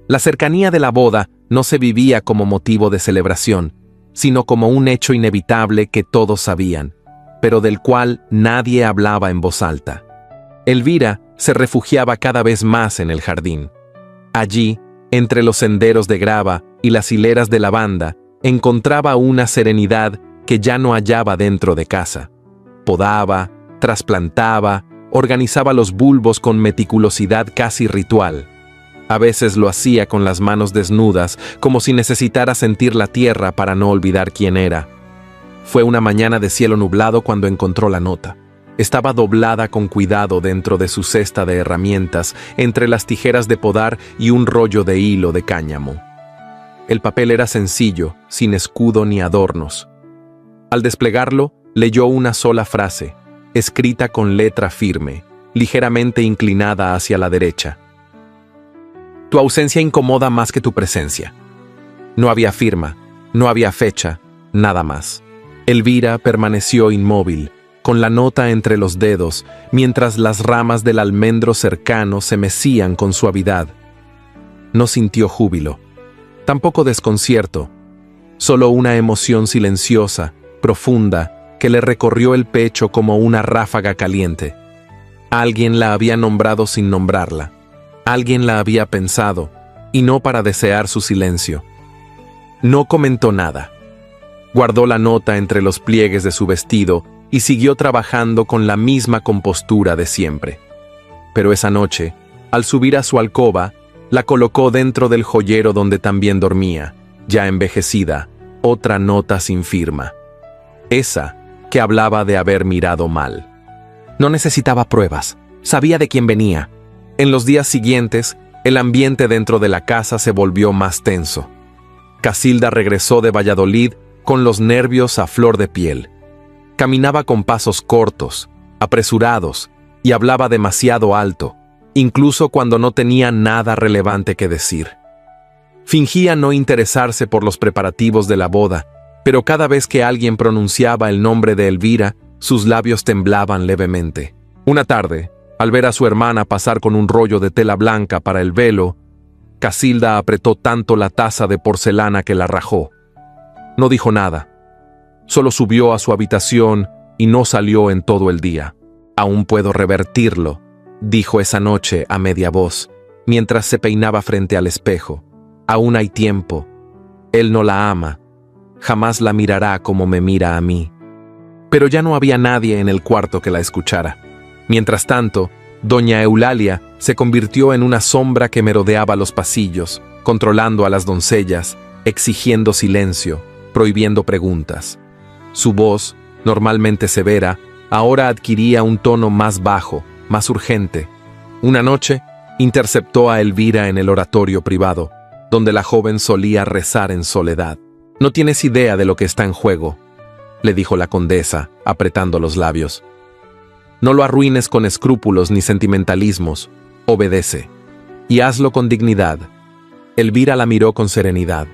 La cercanía de la boda no se vivía como motivo de celebración, sino como un hecho inevitable que todos sabían, pero del cual nadie hablaba en voz alta. Elvira se refugiaba cada vez más en el jardín. Allí, entre los senderos de grava y las hileras de lavanda, encontraba una serenidad que ya no hallaba dentro de casa. Podaba, trasplantaba, organizaba los bulbos con meticulosidad casi ritual. A veces lo hacía con las manos desnudas, como si necesitara sentir la tierra para no olvidar quién era. Fue una mañana de cielo nublado cuando encontró la nota. Estaba doblada con cuidado dentro de su cesta de herramientas, entre las tijeras de podar y un rollo de hilo de cáñamo. El papel era sencillo, sin escudo ni adornos. Al desplegarlo, leyó una sola frase, escrita con letra firme, ligeramente inclinada hacia la derecha. Tu ausencia incomoda más que tu presencia. No había firma, no había fecha, nada más. Elvira permaneció inmóvil, con la nota entre los dedos, mientras las ramas del almendro cercano se mecían con suavidad. No sintió júbilo, tampoco desconcierto, solo una emoción silenciosa, profunda, que le recorrió el pecho como una ráfaga caliente. Alguien la había nombrado sin nombrarla. Alguien la había pensado, y no para desear su silencio. No comentó nada. Guardó la nota entre los pliegues de su vestido y siguió trabajando con la misma compostura de siempre. Pero esa noche, al subir a su alcoba, la colocó dentro del joyero donde también dormía, ya envejecida, otra nota sin firma. Esa que hablaba de haber mirado mal. No necesitaba pruebas, sabía de quién venía. En los días siguientes, el ambiente dentro de la casa se volvió más tenso. Casilda regresó de Valladolid con los nervios a flor de piel. Caminaba con pasos cortos, apresurados, y hablaba demasiado alto, incluso cuando no tenía nada relevante que decir. Fingía no interesarse por los preparativos de la boda, pero cada vez que alguien pronunciaba el nombre de Elvira, sus labios temblaban levemente. Una tarde, al ver a su hermana pasar con un rollo de tela blanca para el velo, Casilda apretó tanto la taza de porcelana que la rajó. No dijo nada. Solo subió a su habitación y no salió en todo el día. «Aún puedo revertirlo», dijo esa noche a media voz, mientras se peinaba frente al espejo. «Aún hay tiempo. Él no la ama. Jamás la mirará como me mira a mí». Pero ya no había nadie en el cuarto que la escuchara. Mientras tanto, doña Eulalia se convirtió en una sombra que merodeaba los pasillos, controlando a las doncellas, exigiendo silencio, prohibiendo preguntas. Su voz, normalmente severa, ahora adquiría un tono más bajo, más urgente. Una noche, interceptó a Elvira en el oratorio privado, donde la joven solía rezar en soledad. «No tienes idea de lo que está en juego», le dijo la condesa, apretando los labios. «No lo arruines con escrúpulos ni sentimentalismos. Obedece. Y hazlo con dignidad». Elvira la miró con serenidad.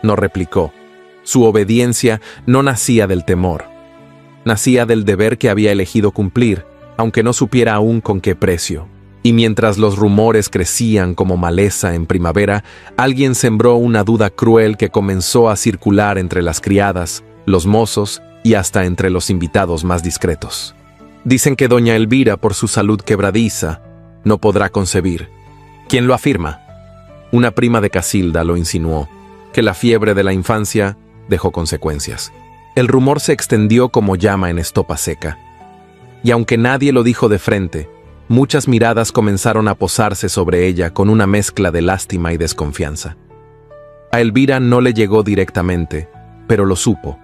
No replicó. Su obediencia no nacía del temor. Nacía del deber que había elegido cumplir, aunque no supiera aún con qué precio. Y mientras los rumores crecían como maleza en primavera, alguien sembró una duda cruel que comenzó a circular entre las criadas, los mozos y hasta entre los invitados más discretos. Dicen que doña Elvira, por su salud quebradiza, no podrá concebir. ¿Quién lo afirma? Una prima de Casilda lo insinuó, que la fiebre de la infancia dejó consecuencias. El rumor se extendió como llama en estopa seca. Y aunque nadie lo dijo de frente, muchas miradas comenzaron a posarse sobre ella con una mezcla de lástima y desconfianza. A Elvira no le llegó directamente, pero lo supo.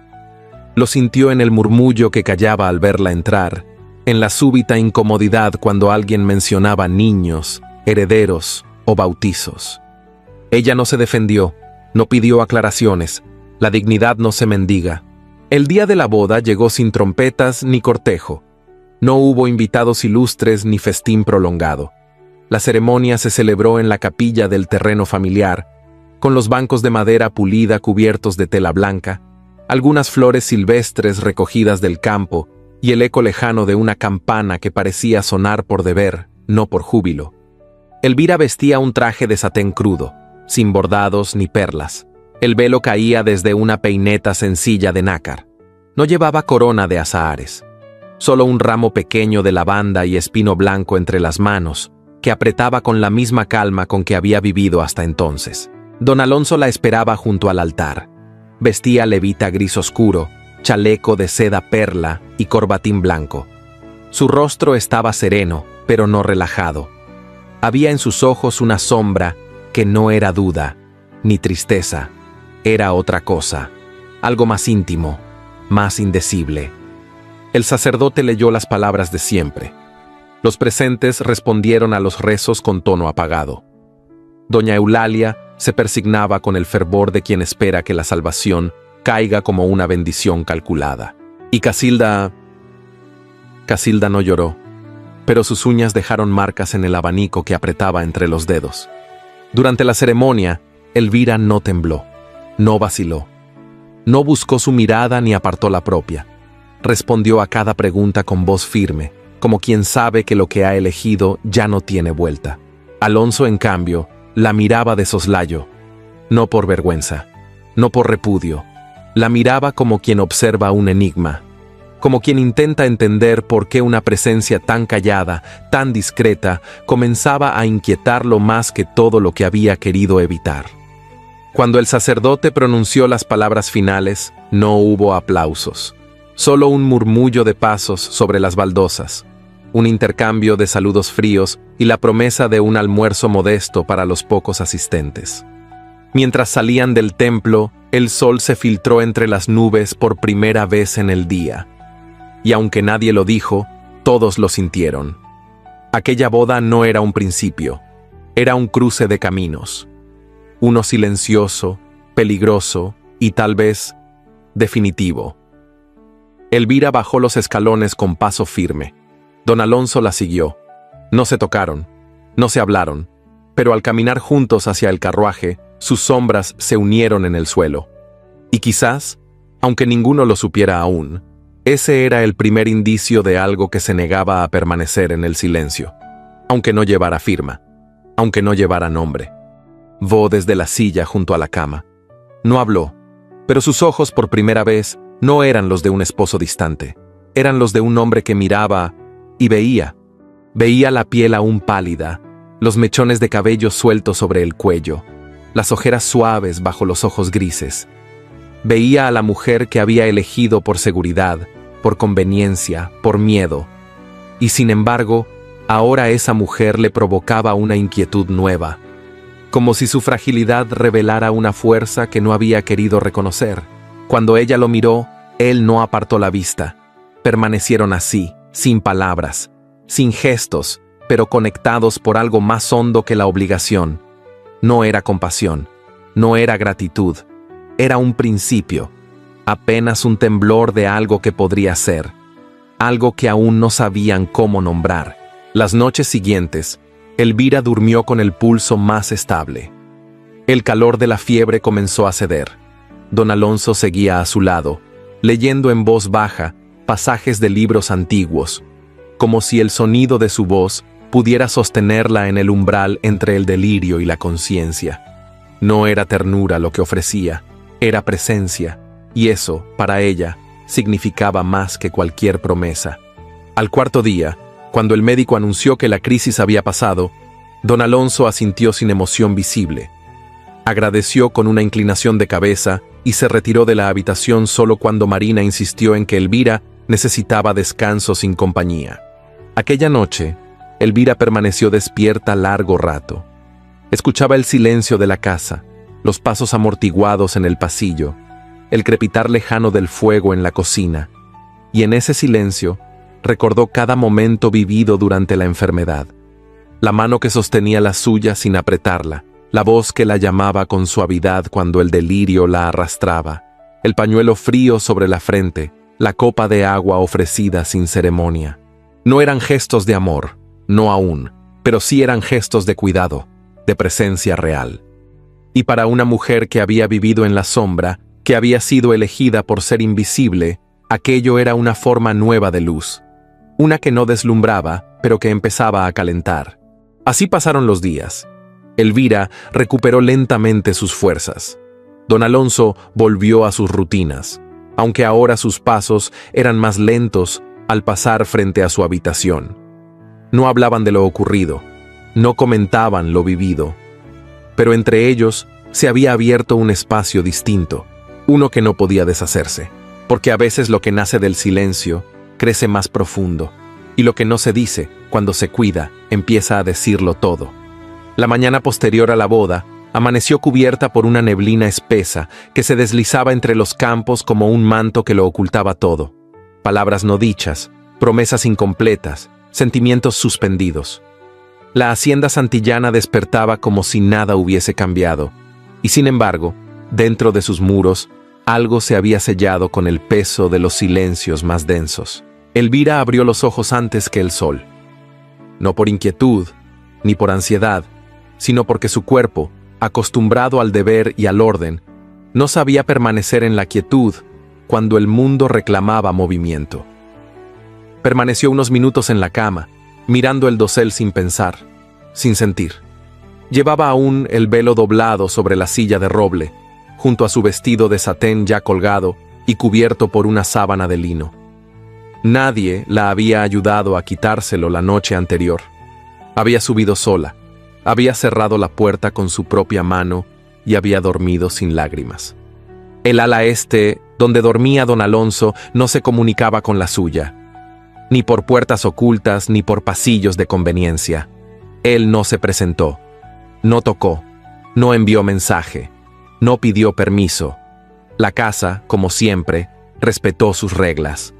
Lo sintió en el murmullo que callaba al verla entrar, en la súbita incomodidad cuando alguien mencionaba niños, herederos o bautizos. Ella no se defendió, no pidió aclaraciones, la dignidad no se mendiga. El día de la boda llegó sin trompetas ni cortejo. No hubo invitados ilustres ni festín prolongado. La ceremonia se celebró en la capilla del terreno familiar, con los bancos de madera pulida cubiertos de tela blanca, algunas flores silvestres recogidas del campo y el eco lejano de una campana que parecía sonar por deber, no por júbilo. Elvira vestía un traje de satén crudo, sin bordados ni perlas. El velo caía desde una peineta sencilla de nácar. No llevaba corona de azahares. Solo un ramo pequeño de lavanda y espino blanco entre las manos, que apretaba con la misma calma con que había vivido hasta entonces. Don Alonso la esperaba junto al altar. Vestía levita gris oscuro, chaleco de seda perla y corbatín blanco. Su rostro estaba sereno, pero no relajado. Había en sus ojos una sombra que no era duda, ni tristeza. Era otra cosa, algo más íntimo, más indecible. El sacerdote leyó las palabras de siempre. Los presentes respondieron a los rezos con tono apagado. Doña Eulalia se persignaba con el fervor de quien espera que la salvación caiga como una bendición calculada. Y Casilda no lloró, pero sus uñas dejaron marcas en el abanico que apretaba entre los dedos. Durante la ceremonia, Elvira no tembló. No vaciló. No buscó su mirada ni apartó la propia. Respondió a cada pregunta con voz firme, como quien sabe que lo que ha elegido ya no tiene vuelta. Alonso, en cambio, la miraba de soslayo, no por vergüenza, no por repudio. La miraba como quien observa un enigma, como quien intenta entender por qué una presencia tan callada, tan discreta, comenzaba a inquietarlo más que todo lo que había querido evitar. Cuando el sacerdote pronunció las palabras finales, no hubo aplausos, solo un murmullo de pasos sobre las baldosas, un intercambio de saludos fríos y la promesa de un almuerzo modesto para los pocos asistentes. Mientras salían del templo, el sol se filtró entre las nubes por primera vez en el día. Y aunque nadie lo dijo, todos lo sintieron. Aquella boda no era un principio, era un cruce de caminos. Uno silencioso, peligroso y tal vez definitivo. Elvira bajó los escalones con paso firme. Don Alonso la siguió. No se tocaron, no se hablaron, pero al caminar juntos hacia el carruaje, sus sombras se unieron en el suelo. Y quizás, aunque ninguno lo supiera aún, ese era el primer indicio de algo que se negaba a permanecer en el silencio, aunque no llevara firma, aunque no llevara nombre. Voló desde la silla junto a la cama. No habló, pero sus ojos por primera vez no eran los de un esposo distante, eran los de un hombre que miraba y veía. Veía la piel aún pálida, los mechones de cabello sueltos sobre el cuello, las ojeras suaves bajo los ojos grises. Veía a la mujer que había elegido por seguridad, por conveniencia, por miedo. Y sin embargo, ahora esa mujer le provocaba una inquietud nueva, como si su fragilidad revelara una fuerza que no había querido reconocer. Cuando ella lo miró, él no apartó la vista. Permanecieron así, sin palabras, sin gestos, pero conectados por algo más hondo que la obligación. No era compasión, no era gratitud, era un principio, apenas un temblor de algo que podría ser, algo que aún no sabían cómo nombrar. Las noches siguientes, Elvira durmió con el pulso más estable. El calor de la fiebre comenzó a ceder. Don Alonso seguía a su lado, leyendo en voz baja pasajes de libros antiguos, como si el sonido de su voz pudiera sostenerla en el umbral entre el delirio y la conciencia. No era ternura lo que ofrecía, era presencia, y eso, para ella, significaba más que cualquier promesa. Al cuarto día, cuando el médico anunció que la crisis había pasado, don Alonso asintió sin emoción visible. Agradeció con una inclinación de cabeza y se retiró de la habitación solo cuando Marina insistió en que Elvira necesitaba descanso sin compañía. Aquella noche, Elvira permaneció despierta largo rato. Escuchaba el silencio de la casa, los pasos amortiguados en el pasillo, el crepitar lejano del fuego en la cocina, y en ese silencio recordó cada momento vivido durante la enfermedad. La mano que sostenía la suya sin apretarla, la voz que la llamaba con suavidad cuando el delirio la arrastraba, el pañuelo frío sobre la frente, la copa de agua ofrecida sin ceremonia. No eran gestos de amor, no aún, pero sí eran gestos de cuidado, de presencia real. Y para una mujer que había vivido en la sombra, que había sido elegida por ser invisible, aquello era una forma nueva de luz, una que no deslumbraba, pero que empezaba a calentar. Así pasaron los días. Elvira recuperó lentamente sus fuerzas. Don Alonso volvió a sus rutinas, aunque ahora sus pasos eran más lentos al pasar frente a su habitación. No hablaban de lo ocurrido, no comentaban lo vivido, pero entre ellos se había abierto un espacio distinto, uno que no podía deshacerse, porque a veces lo que nace del silencio crece más profundo, y lo que no se dice, cuando se cuida, empieza a decirlo todo. La mañana posterior a la boda, amaneció cubierta por una neblina espesa que se deslizaba entre los campos como un manto que lo ocultaba todo. Palabras no dichas, promesas incompletas, sentimientos suspendidos. La hacienda santillana despertaba como si nada hubiese cambiado, y sin embargo, dentro de sus muros, algo se había sellado con el peso de los silencios más densos. Elvira abrió los ojos antes que el sol. No por inquietud, ni por ansiedad, sino porque su cuerpo, acostumbrado al deber y al orden, No sabía permanecer en la quietud cuando el mundo reclamaba movimiento. Permaneció unos minutos en la cama, mirando el dosel sin pensar, sin sentir. Llevaba aún el velo doblado sobre la silla de roble, junto a su vestido de satén ya colgado y cubierto por una sábana de lino. Nadie la había ayudado a quitárselo la noche anterior. Había subido sola, había cerrado la puerta con su propia mano y había dormido sin lágrimas. El ala este, donde dormía don Alonso, no se comunicaba con la suya, ni por puertas ocultas ni por pasillos de conveniencia. Él no se presentó, no tocó, no envió mensaje, no pidió permiso. La casa, como siempre, respetó sus reglas.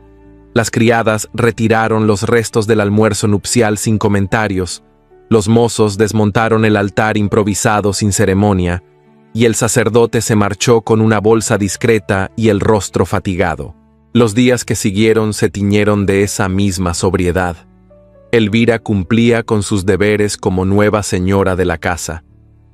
Las criadas retiraron los restos del almuerzo nupcial sin comentarios, los mozos desmontaron el altar improvisado sin ceremonia, y el sacerdote se marchó con una bolsa discreta y el rostro fatigado. Los días que siguieron se tiñeron de esa misma sobriedad. Elvira cumplía con sus deberes como nueva señora de la casa.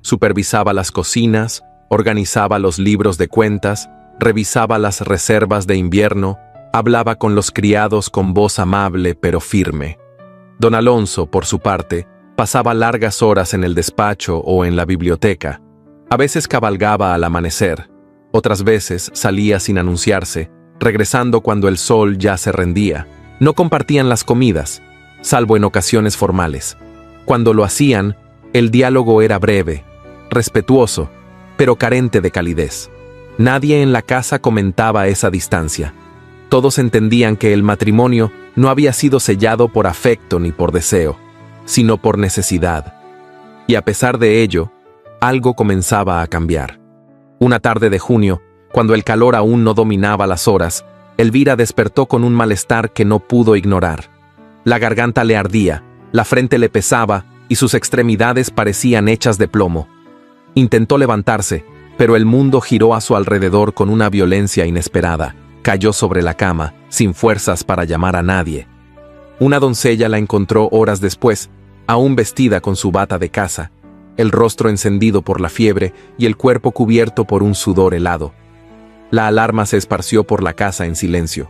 Supervisaba las cocinas, organizaba los libros de cuentas, revisaba las reservas de invierno, hablaba con los criados con voz amable pero firme. Don Alonso, por su parte, pasaba largas horas en el despacho o en la biblioteca. A veces cabalgaba al amanecer, otras veces salía sin anunciarse, regresando cuando el sol ya se rendía. No compartían las comidas, salvo en ocasiones formales. Cuando lo hacían, el diálogo era breve, respetuoso, pero carente de calidez. Nadie en la casa comentaba esa distancia. Todos entendían que el matrimonio no había sido sellado por afecto ni por deseo, sino por necesidad. Y a pesar de ello, algo comenzaba a cambiar. Una tarde de junio, cuando el calor aún no dominaba las horas, Elvira despertó con un malestar que no pudo ignorar. La garganta le ardía, la frente le pesaba y sus extremidades parecían hechas de plomo. Intentó levantarse, pero el mundo giró a su alrededor con una violencia inesperada. Cayó sobre la cama, sin fuerzas para llamar a nadie. Una doncella la encontró horas después, aún vestida con su bata de casa, el rostro encendido por la fiebre y el cuerpo cubierto por un sudor helado. La alarma se esparció por la casa en silencio.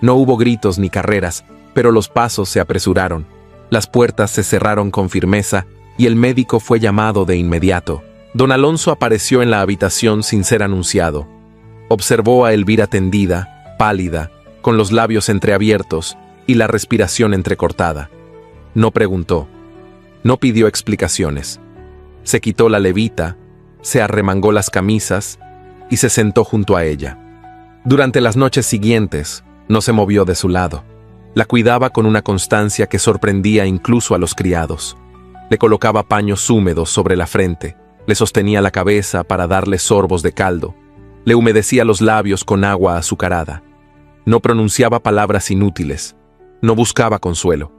No hubo gritos ni carreras, pero los pasos se apresuraron. Las puertas se cerraron con firmeza y el médico fue llamado de inmediato. Don Alonso apareció en la habitación sin ser anunciado. Observó a Elvira tendida, pálida, con los labios entreabiertos y la respiración entrecortada. No preguntó. No pidió explicaciones. Se quitó la levita, se arremangó las camisas y se sentó junto a ella. Durante las noches siguientes, no se movió de su lado. La cuidaba con una constancia que sorprendía incluso a los criados. Le colocaba paños húmedos sobre la frente, le sostenía la cabeza para darle sorbos de caldo, le humedecía los labios con agua azucarada. No pronunciaba palabras inútiles, no buscaba consuelo.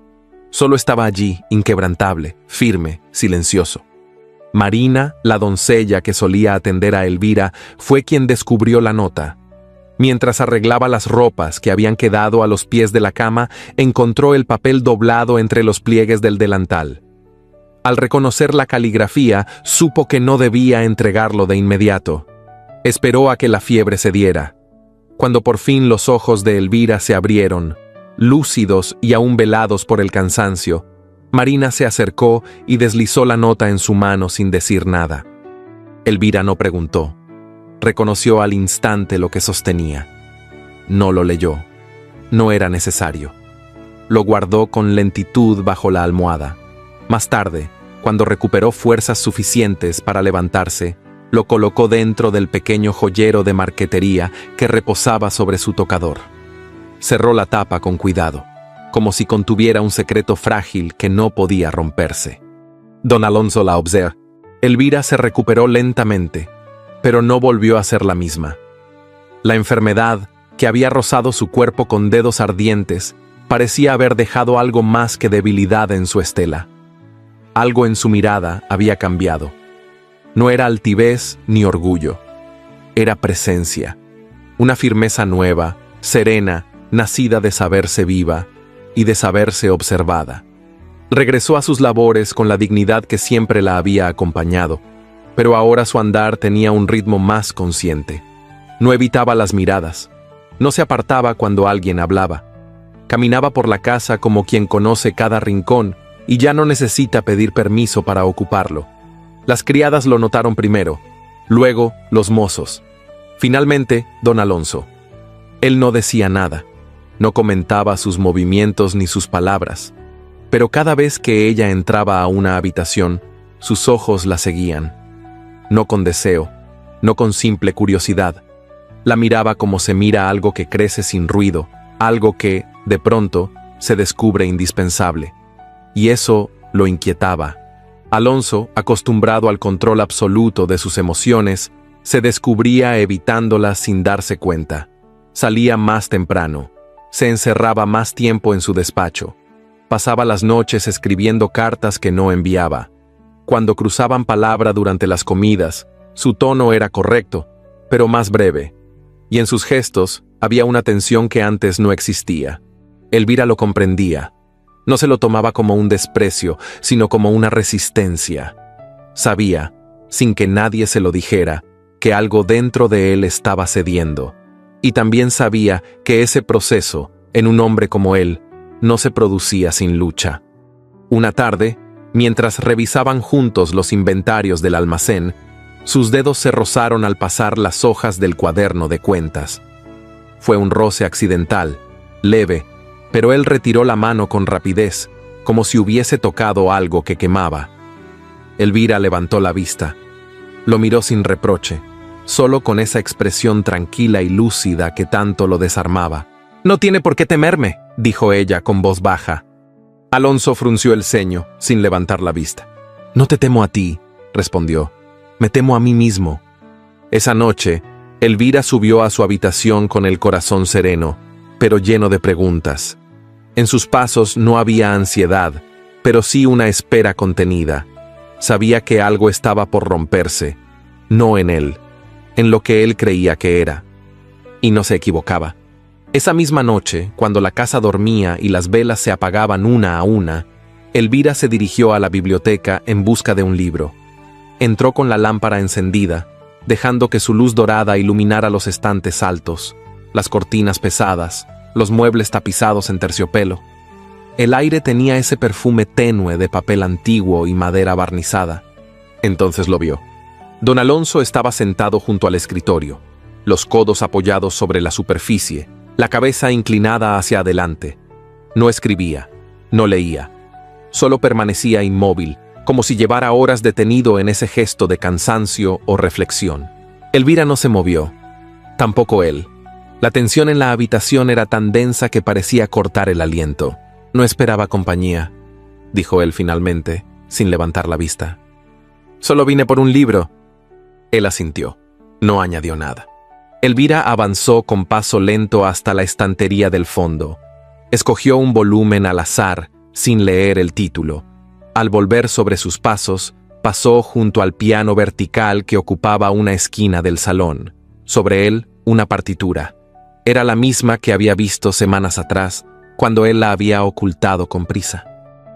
Solo estaba allí, inquebrantable, firme, silencioso. Marina, la doncella que solía atender a Elvira, fue quien descubrió la nota. Mientras arreglaba las ropas que habían quedado a los pies de la cama, encontró el papel doblado entre los pliegues del delantal. Al reconocer la caligrafía, supo que no debía entregarlo de inmediato. Esperó a que la fiebre cediera. Cuando por fin los ojos de Elvira se abrieron, lúcidos y aún velados por el cansancio, Marina se acercó y deslizó la nota en su mano sin decir nada. Elvira no preguntó. Reconoció al instante lo que sostenía. No lo leyó. No era necesario. Lo guardó con lentitud bajo la almohada. Más tarde, cuando recuperó fuerzas suficientes para levantarse, lo colocó dentro del pequeño joyero de marquetería que reposaba sobre su tocador. Cerró la tapa con cuidado, como si contuviera un secreto frágil que no podía romperse. Don Alonso la observó. Elvira se recuperó lentamente, pero no volvió a ser la misma. La enfermedad, que había rozado su cuerpo con dedos ardientes, parecía haber dejado algo más que debilidad en su estela. Algo en su mirada había cambiado. No era altivez ni orgullo. Era presencia. Una firmeza nueva, serena, nacida de saberse viva y de saberse observada. Regresó a sus labores con la dignidad que siempre la había acompañado. pero ahora su andar tenía un ritmo más consciente. No evitaba las miradas. No se apartaba cuando alguien hablaba. Caminaba por la casa como quien conoce cada rincón y ya no necesita pedir permiso para ocuparlo. Las criadas lo notaron primero, luego los mozos. Finalmente, don Alonso. Él no decía nada, no comentaba sus movimientos ni sus palabras, pero cada vez que ella entraba a una habitación, sus ojos la seguían. No con deseo, no con simple curiosidad. La miraba como se mira algo que crece sin ruido, algo que, de pronto, se descubre indispensable. Y eso lo inquietaba. Alonso, acostumbrado al control absoluto de sus emociones, se descubría evitándolas sin darse cuenta. Salía más temprano, se encerraba más tiempo en su despacho, pasaba las noches escribiendo cartas que no enviaba. Cuando cruzaban palabra durante las comidas, su tono era correcto, pero más breve, y en sus gestos había una tensión que antes no existía. Elvira lo comprendía. No se lo tomaba como un desprecio, sino como una resistencia. Sabía, sin que nadie se lo dijera, que algo dentro de él estaba cediendo. Y también sabía que ese proceso, en un hombre como él, no se producía sin lucha. Una tarde, mientras revisaban juntos los inventarios del almacén, sus dedos se rozaron al pasar las hojas del cuaderno de cuentas. Fue un roce accidental, leve, pero él retiró la mano con rapidez, como si hubiese tocado algo que quemaba. Elvira levantó la vista. Lo miró sin reproche, solo con esa expresión tranquila y lúcida que tanto lo desarmaba. «No tiene por qué temerme», dijo ella con voz baja. Alonso frunció el ceño, sin levantar la vista. «No te temo a ti», respondió. «Me temo a mí mismo». Esa noche, Elvira subió a su habitación con el corazón sereno, pero lleno de preguntas. En sus pasos no había ansiedad, pero sí una espera contenida. Sabía que algo estaba por romperse, no en él, en lo que él creía que era. Y no se equivocaba. Esa misma noche, cuando la casa dormía y las velas se apagaban una a una, Elvira se dirigió a la biblioteca en busca de un libro. Entró con la lámpara encendida, dejando que su luz dorada iluminara los estantes altos, las cortinas pesadas, los muebles tapizados en terciopelo. El aire tenía ese perfume tenue de papel antiguo y madera barnizada. Entonces lo vio. Don Alonso estaba sentado junto al escritorio, los codos apoyados sobre la superficie, la cabeza inclinada hacia adelante. No escribía, no leía. Solo permanecía inmóvil, como si llevara horas detenido en ese gesto de cansancio o reflexión. Elvira no se movió, tampoco él. La tensión en la habitación era tan densa que parecía cortar el aliento. «No esperaba compañía», dijo él finalmente, sin levantar la vista. «Solo vine por un libro». Él asintió. No añadió nada. Elvira avanzó con paso lento hasta la estantería del fondo. Escogió un volumen al azar, sin leer el título. Al volver sobre sus pasos, pasó junto al piano vertical que ocupaba una esquina del salón. Sobre él, una partitura. Era la misma que había visto semanas atrás, cuando él la había ocultado con prisa.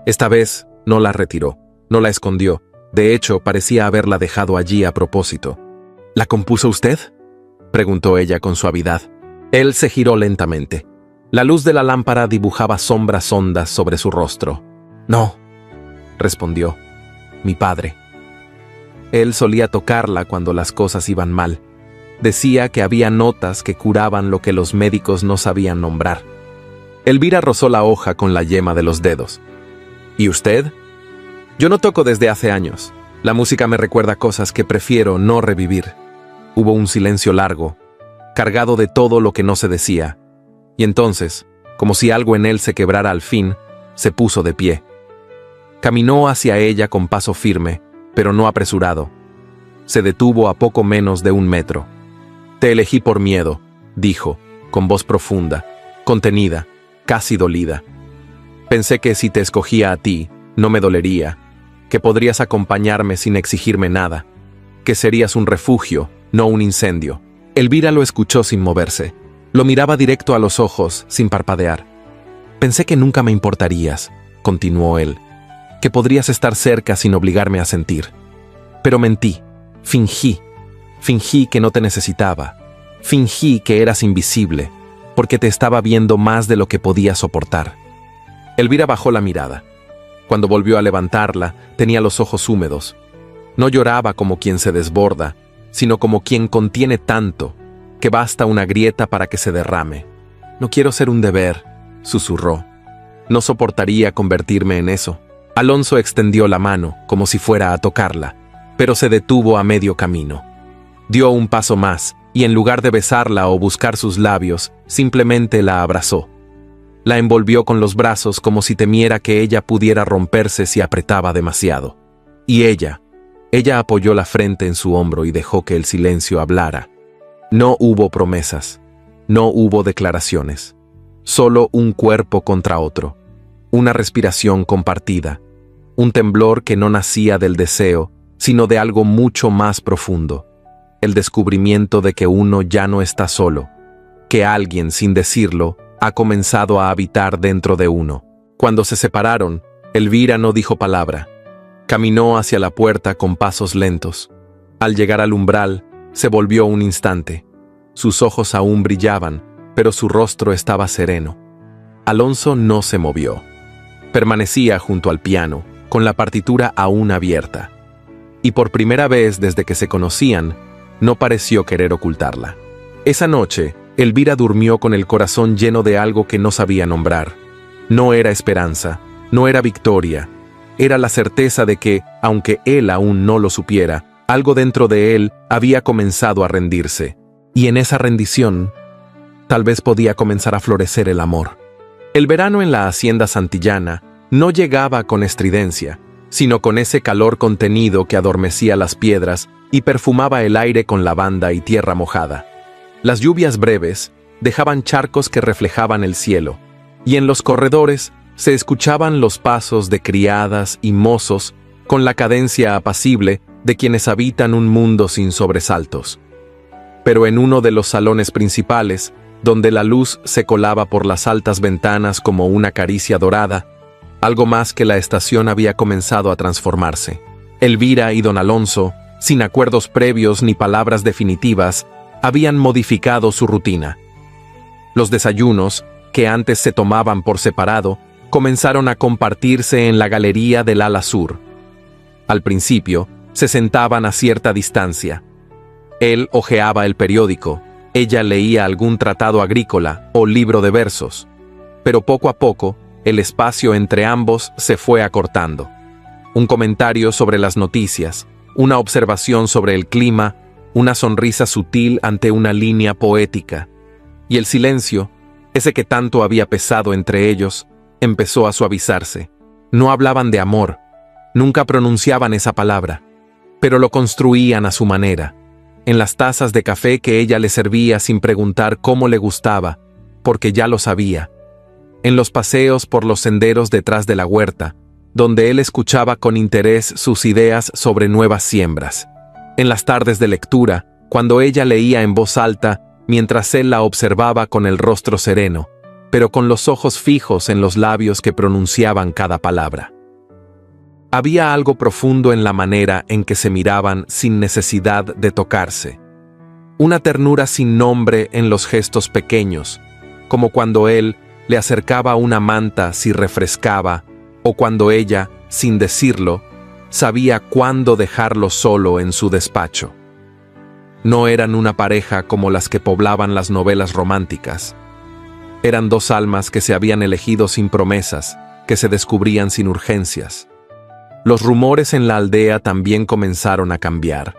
Esta vez no la retiró, no la escondió. De hecho, parecía haberla dejado allí a propósito. «¿La compuso usted?», preguntó ella con suavidad. Él se giró lentamente. La luz de la lámpara dibujaba sombras hondas sobre su rostro. «No», respondió. «Mi padre». Él solía tocarla cuando las cosas iban mal. Decía que había notas que curaban lo que los médicos no sabían nombrar. Elvira rozó la hoja con la yema de los dedos. «¿Y usted?» «Yo no toco desde hace años. La música me recuerda cosas que prefiero no revivir». Hubo un silencio largo, cargado de todo lo que no se decía. Y entonces, como si algo en él se quebrara al fin, se puso de pie. Caminó hacia ella con paso firme, pero no apresurado. Se detuvo a poco menos de 1 metro. «Te elegí por miedo», dijo, con voz profunda, contenida, casi dolida. «Pensé que si te escogía a ti, no me dolería, que podrías acompañarme sin exigirme nada, que serías un refugio, no un incendio». Elvira lo escuchó sin moverse. Lo miraba directo a los ojos, sin parpadear. «Pensé que nunca me importarías», continuó él, «que podrías estar cerca sin obligarme a sentir. Pero mentí. Fingí que no te necesitaba. Fingí que eras invisible, porque te estaba viendo más de lo que podía soportar. Elvira bajó la mirada. Cuando volvió a levantarla, tenía los ojos húmedos. No lloraba como quien se desborda, sino como quien contiene tanto, que basta una grieta para que se derrame. No quiero ser un deber, susurró. No soportaría convertirme en eso. Alonso extendió la mano, como si fuera a tocarla, pero se detuvo a medio camino. Dio un paso más, y en lugar de besarla o buscar sus labios, simplemente la abrazó. La envolvió con los brazos como si temiera que ella pudiera romperse si apretaba demasiado. Y ella apoyó la frente en su hombro y dejó que el silencio hablara. No hubo promesas, no hubo declaraciones, solo un cuerpo contra otro, una respiración compartida, un temblor que no nacía del deseo, sino de algo mucho más profundo, el descubrimiento de que uno ya no está solo, que alguien, sin decirlo, ha comenzado a habitar dentro de uno. Cuando se separaron, Elvira no dijo palabra. Caminó hacia la puerta con pasos lentos. Al llegar al umbral, se volvió un instante. Sus ojos aún brillaban, pero su rostro estaba sereno. Alonso no se movió. Permanecía junto al piano, con la partitura aún abierta. Y por primera vez desde que se conocían, no pareció querer ocultarla. Esa noche, Elvira durmió con el corazón lleno de algo que no sabía nombrar. No era esperanza, no era victoria. Era la certeza de que, aunque él aún no lo supiera, algo dentro de él había comenzado a rendirse. Y en esa rendición, tal vez podía comenzar a florecer el amor. El verano en la hacienda santillana no llegaba con estridencia, sino con ese calor contenido que adormecía las piedras y perfumaba el aire con lavanda y tierra mojada. Las lluvias breves dejaban charcos que reflejaban el cielo, y en los corredores se escuchaban los pasos de criadas y mozos con la cadencia apacible de quienes habitan un mundo sin sobresaltos. Pero en uno de los salones principales, donde la luz se colaba por las altas ventanas como una caricia dorada, algo más que la estación había comenzado a transformarse. Elvira y don Alonso, sin acuerdos previos ni palabras definitivas, habían modificado su rutina. Los desayunos, que antes se tomaban por separado, comenzaron a compartirse en la galería del ala sur. Al principio, se sentaban a cierta distancia. Él hojeaba el periódico, ella leía algún tratado agrícola o libro de versos. Pero poco a poco, el espacio entre ambos se fue acortando. Un comentario sobre las noticias, una observación sobre el clima, una sonrisa sutil ante una línea poética. Y el silencio, ese que tanto había pesado entre ellos, empezó a suavizarse. No hablaban de amor, nunca pronunciaban esa palabra, pero lo construían a su manera, en las tazas de café que ella le servía sin preguntar cómo le gustaba, porque ya lo sabía, en los paseos por los senderos detrás de la huerta, donde él escuchaba con interés sus ideas sobre nuevas siembras, en las tardes de lectura, cuando ella leía en voz alta, mientras él la observaba con el rostro sereno, pero con los ojos fijos en los labios que pronunciaban cada palabra. Había algo profundo en la manera en que se miraban sin necesidad de tocarse. Una ternura sin nombre en los gestos pequeños, como cuando él le acercaba una manta si refrescaba, o cuando ella, sin decirlo, sabía cuándo dejarlo solo en su despacho. No eran una pareja como las que poblaban las novelas románticas. Eran dos almas que se habían elegido sin promesas, que se descubrían sin urgencias. Los rumores en la aldea también comenzaron a cambiar.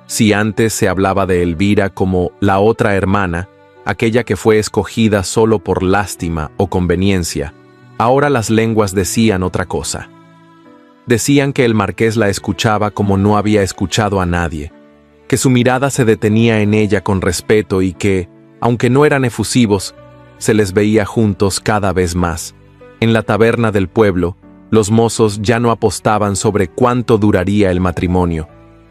Si antes se hablaba de Elvira como la otra hermana, aquella que fue escogida solo por lástima o conveniencia, ahora las lenguas decían otra cosa. Decían que el marqués la escuchaba como no había escuchado a nadie, que su mirada se detenía en ella con respeto y que, aunque no eran efusivos, se les veía juntos cada vez más. En la taberna del pueblo, los mozos ya no apostaban sobre cuánto duraría el matrimonio,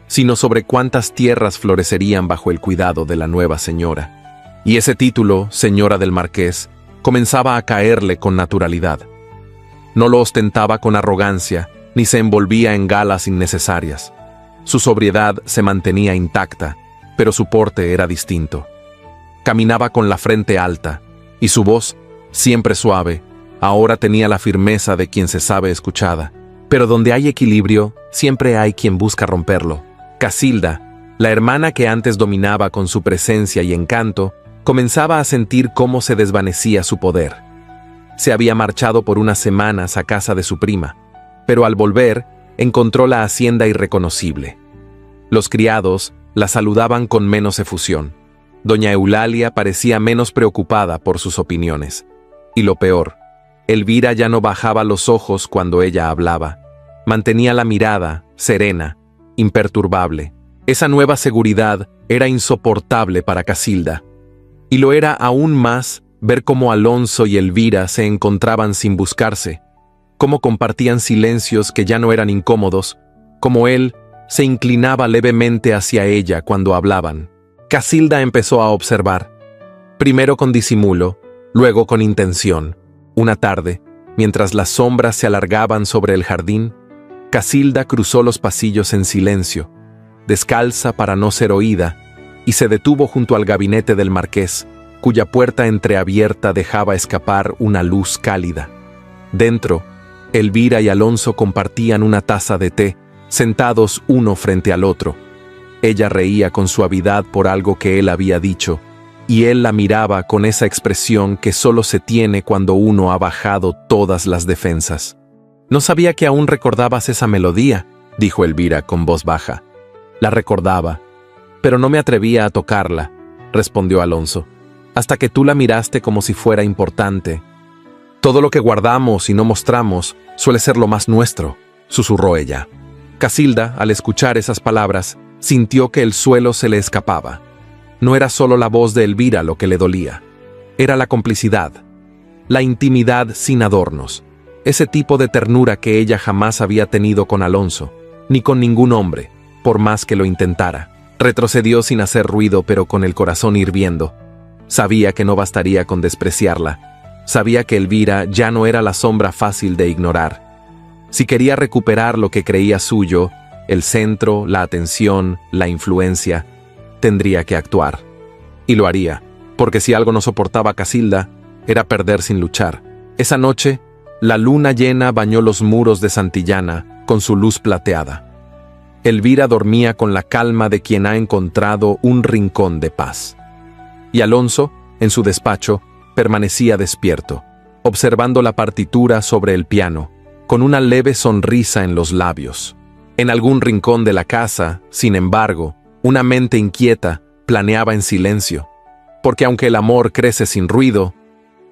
sino sobre cuántas tierras florecerían bajo el cuidado de la nueva señora. Y ese título, señora del marqués, comenzaba a caerle con naturalidad. No lo ostentaba con arrogancia, ni se envolvía en galas innecesarias. Su sobriedad se mantenía intacta, pero su porte era distinto. Caminaba con la frente alta, y su voz, siempre suave, ahora tenía la firmeza de quien se sabe escuchada. Pero donde hay equilibrio, siempre hay quien busca romperlo. Casilda, la hermana que antes dominaba con su presencia y encanto, comenzaba a sentir cómo se desvanecía su poder. Se había marchado por unas semanas a casa de su prima, pero al volver, encontró la hacienda irreconocible. Los criados la saludaban con menos efusión. Doña Eulalia parecía menos preocupada por sus opiniones. Y lo peor, Elvira ya no bajaba los ojos cuando ella hablaba. Mantenía la mirada, serena, imperturbable. Esa nueva seguridad era insoportable para Casilda. Y lo era aún más ver cómo Alonso y Elvira se encontraban sin buscarse, cómo compartían silencios que ya no eran incómodos, cómo él se inclinaba levemente hacia ella cuando hablaban. Casilda empezó a observar, primero con disimulo, luego con intención. Una tarde, mientras las sombras se alargaban sobre el jardín, Casilda cruzó los pasillos en silencio, descalza para no ser oída, y se detuvo junto al gabinete del marqués, cuya puerta entreabierta dejaba escapar una luz cálida. Dentro, Elvira y Alonso compartían una taza de té, sentados uno frente al otro. Ella reía con suavidad por algo que él había dicho, y él la miraba con esa expresión que solo se tiene cuando uno ha bajado todas las defensas. «No sabía que aún recordabas esa melodía», dijo Elvira con voz baja. «La recordaba, pero no me atrevía a tocarla», respondió Alonso, «hasta que tú la miraste como si fuera importante». «Todo lo que guardamos y no mostramos suele ser lo más nuestro», susurró ella. Casilda, al escuchar esas palabras, sintió que el suelo se le escapaba. No era solo la voz de Elvira lo que le dolía. Era la complicidad, la intimidad sin adornos, ese tipo de ternura que ella jamás había tenido con Alonso, ni con ningún hombre, por más que lo intentara. Retrocedió sin hacer ruido, pero con el corazón hirviendo. Sabía que no bastaría con despreciarla. Sabía que Elvira ya no era la sombra fácil de ignorar. Si quería recuperar lo que creía suyo, el centro, la atención, la influencia, tendría que actuar. Y lo haría, porque si algo no soportaba a Casilda, era perder sin luchar. Esa noche, la luna llena bañó los muros de Santillana con su luz plateada. Elvira dormía con la calma de quien ha encontrado un rincón de paz. Y Alonso, en su despacho, permanecía despierto, observando la partitura sobre el piano, con una leve sonrisa en los labios. En algún rincón de la casa, sin embargo, una mente inquieta planeaba en silencio, porque aunque el amor crece sin ruido,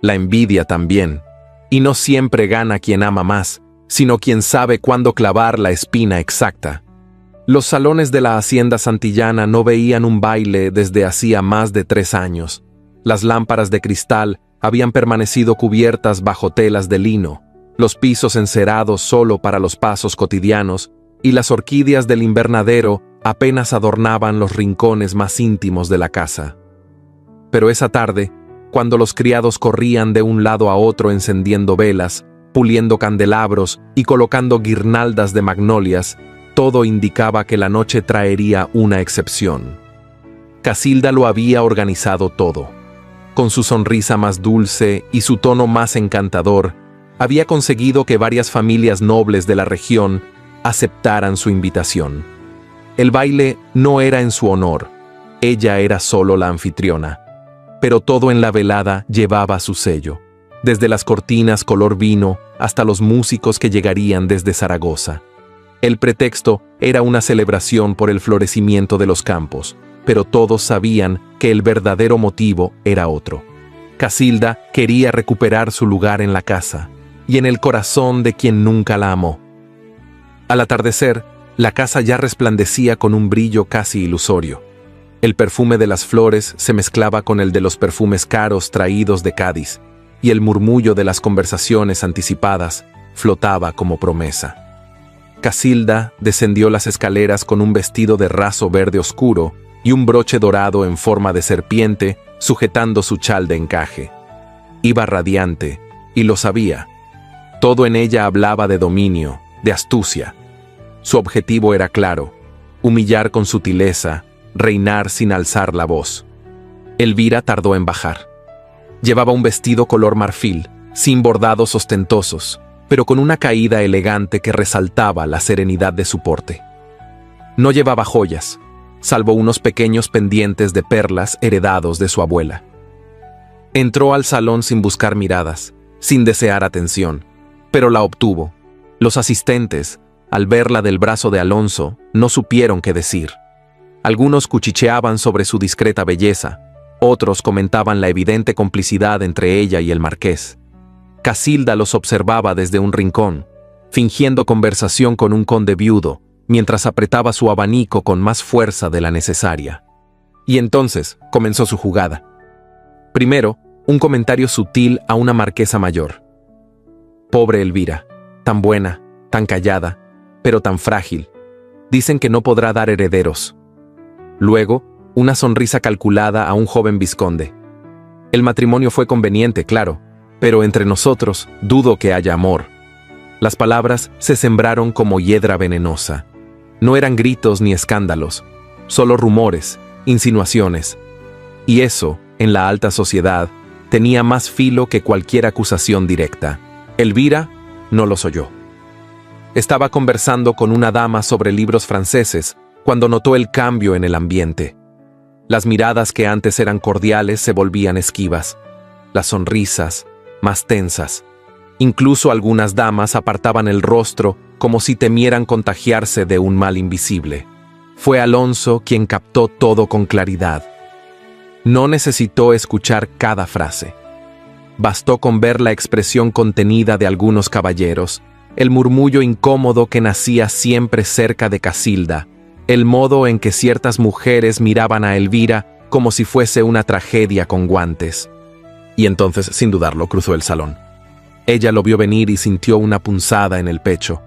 la envidia también, y no siempre gana quien ama más, sino quien sabe cuándo clavar la espina exacta. Los salones de la hacienda santillana no veían un baile desde hacía más de 3 años. Las lámparas de cristal habían permanecido cubiertas bajo telas de lino, los pisos encerados solo para los pasos cotidianos, y las orquídeas del invernadero apenas adornaban los rincones más íntimos de la casa. Pero esa tarde, cuando los criados corrían de un lado a otro encendiendo velas, puliendo candelabros y colocando guirnaldas de magnolias, todo indicaba que la noche traería una excepción. Casilda lo había organizado todo. Con su sonrisa más dulce y su tono más encantador, había conseguido que varias familias nobles de la región aceptaran su invitación. El baile no era en su honor, ella era solo la anfitriona, pero todo en la velada llevaba su sello, desde las cortinas color vino hasta los músicos que llegarían desde Zaragoza. El pretexto era una celebración por el florecimiento de los campos, pero todos sabían que el verdadero motivo era otro. Casilda quería recuperar su lugar en la casa y en el corazón de quien nunca la amó. Al atardecer, la casa ya resplandecía con un brillo casi ilusorio. El perfume de las flores se mezclaba con el de los perfumes caros traídos de Cádiz, y el murmullo de las conversaciones anticipadas flotaba como promesa. Casilda descendió las escaleras con un vestido de raso verde oscuro y un broche dorado en forma de serpiente sujetando su chal de encaje. Iba radiante, y lo sabía. Todo en ella hablaba de dominio, de astucia. Su objetivo era claro: humillar con sutileza, reinar sin alzar la voz. Elvira tardó en bajar. Llevaba un vestido color marfil, sin bordados ostentosos, pero con una caída elegante que resaltaba la serenidad de su porte. No llevaba joyas, salvo unos pequeños pendientes de perlas heredados de su abuela. Entró al salón sin buscar miradas, sin desear atención, pero la obtuvo. Los asistentes, al verla del brazo de Alonso, no supieron qué decir. Algunos cuchicheaban sobre su discreta belleza, otros comentaban la evidente complicidad entre ella y el marqués. Casilda los observaba desde un rincón, fingiendo conversación con un conde viudo, mientras apretaba su abanico con más fuerza de la necesaria. Y entonces comenzó su jugada. Primero, un comentario sutil a una marquesa mayor. Pobre Elvira, tan buena, tan callada, pero tan frágil. Dicen que no podrá dar herederos. Luego, una sonrisa calculada a un joven vizconde. El matrimonio fue conveniente, claro, pero entre nosotros dudo que haya amor. Las palabras se sembraron como hiedra venenosa. No eran gritos ni escándalos, solo rumores, insinuaciones. Y eso, en la alta sociedad, tenía más filo que cualquier acusación directa. Elvira no los oyó. Estaba conversando con una dama sobre libros franceses cuando notó el cambio en el ambiente. Las miradas que antes eran cordiales se volvían esquivas, las sonrisas más tensas. Incluso algunas damas apartaban el rostro como si temieran contagiarse de un mal invisible. Fue Alonso quien captó todo con claridad. No necesitó escuchar cada frase. Bastó con ver la expresión contenida de algunos caballeros, el murmullo incómodo que nacía siempre cerca de Casilda, el modo en que ciertas mujeres miraban a Elvira como si fuese una tragedia con guantes. Y entonces, sin dudarlo, cruzó el salón. Ella lo vio venir y sintió una punzada en el pecho.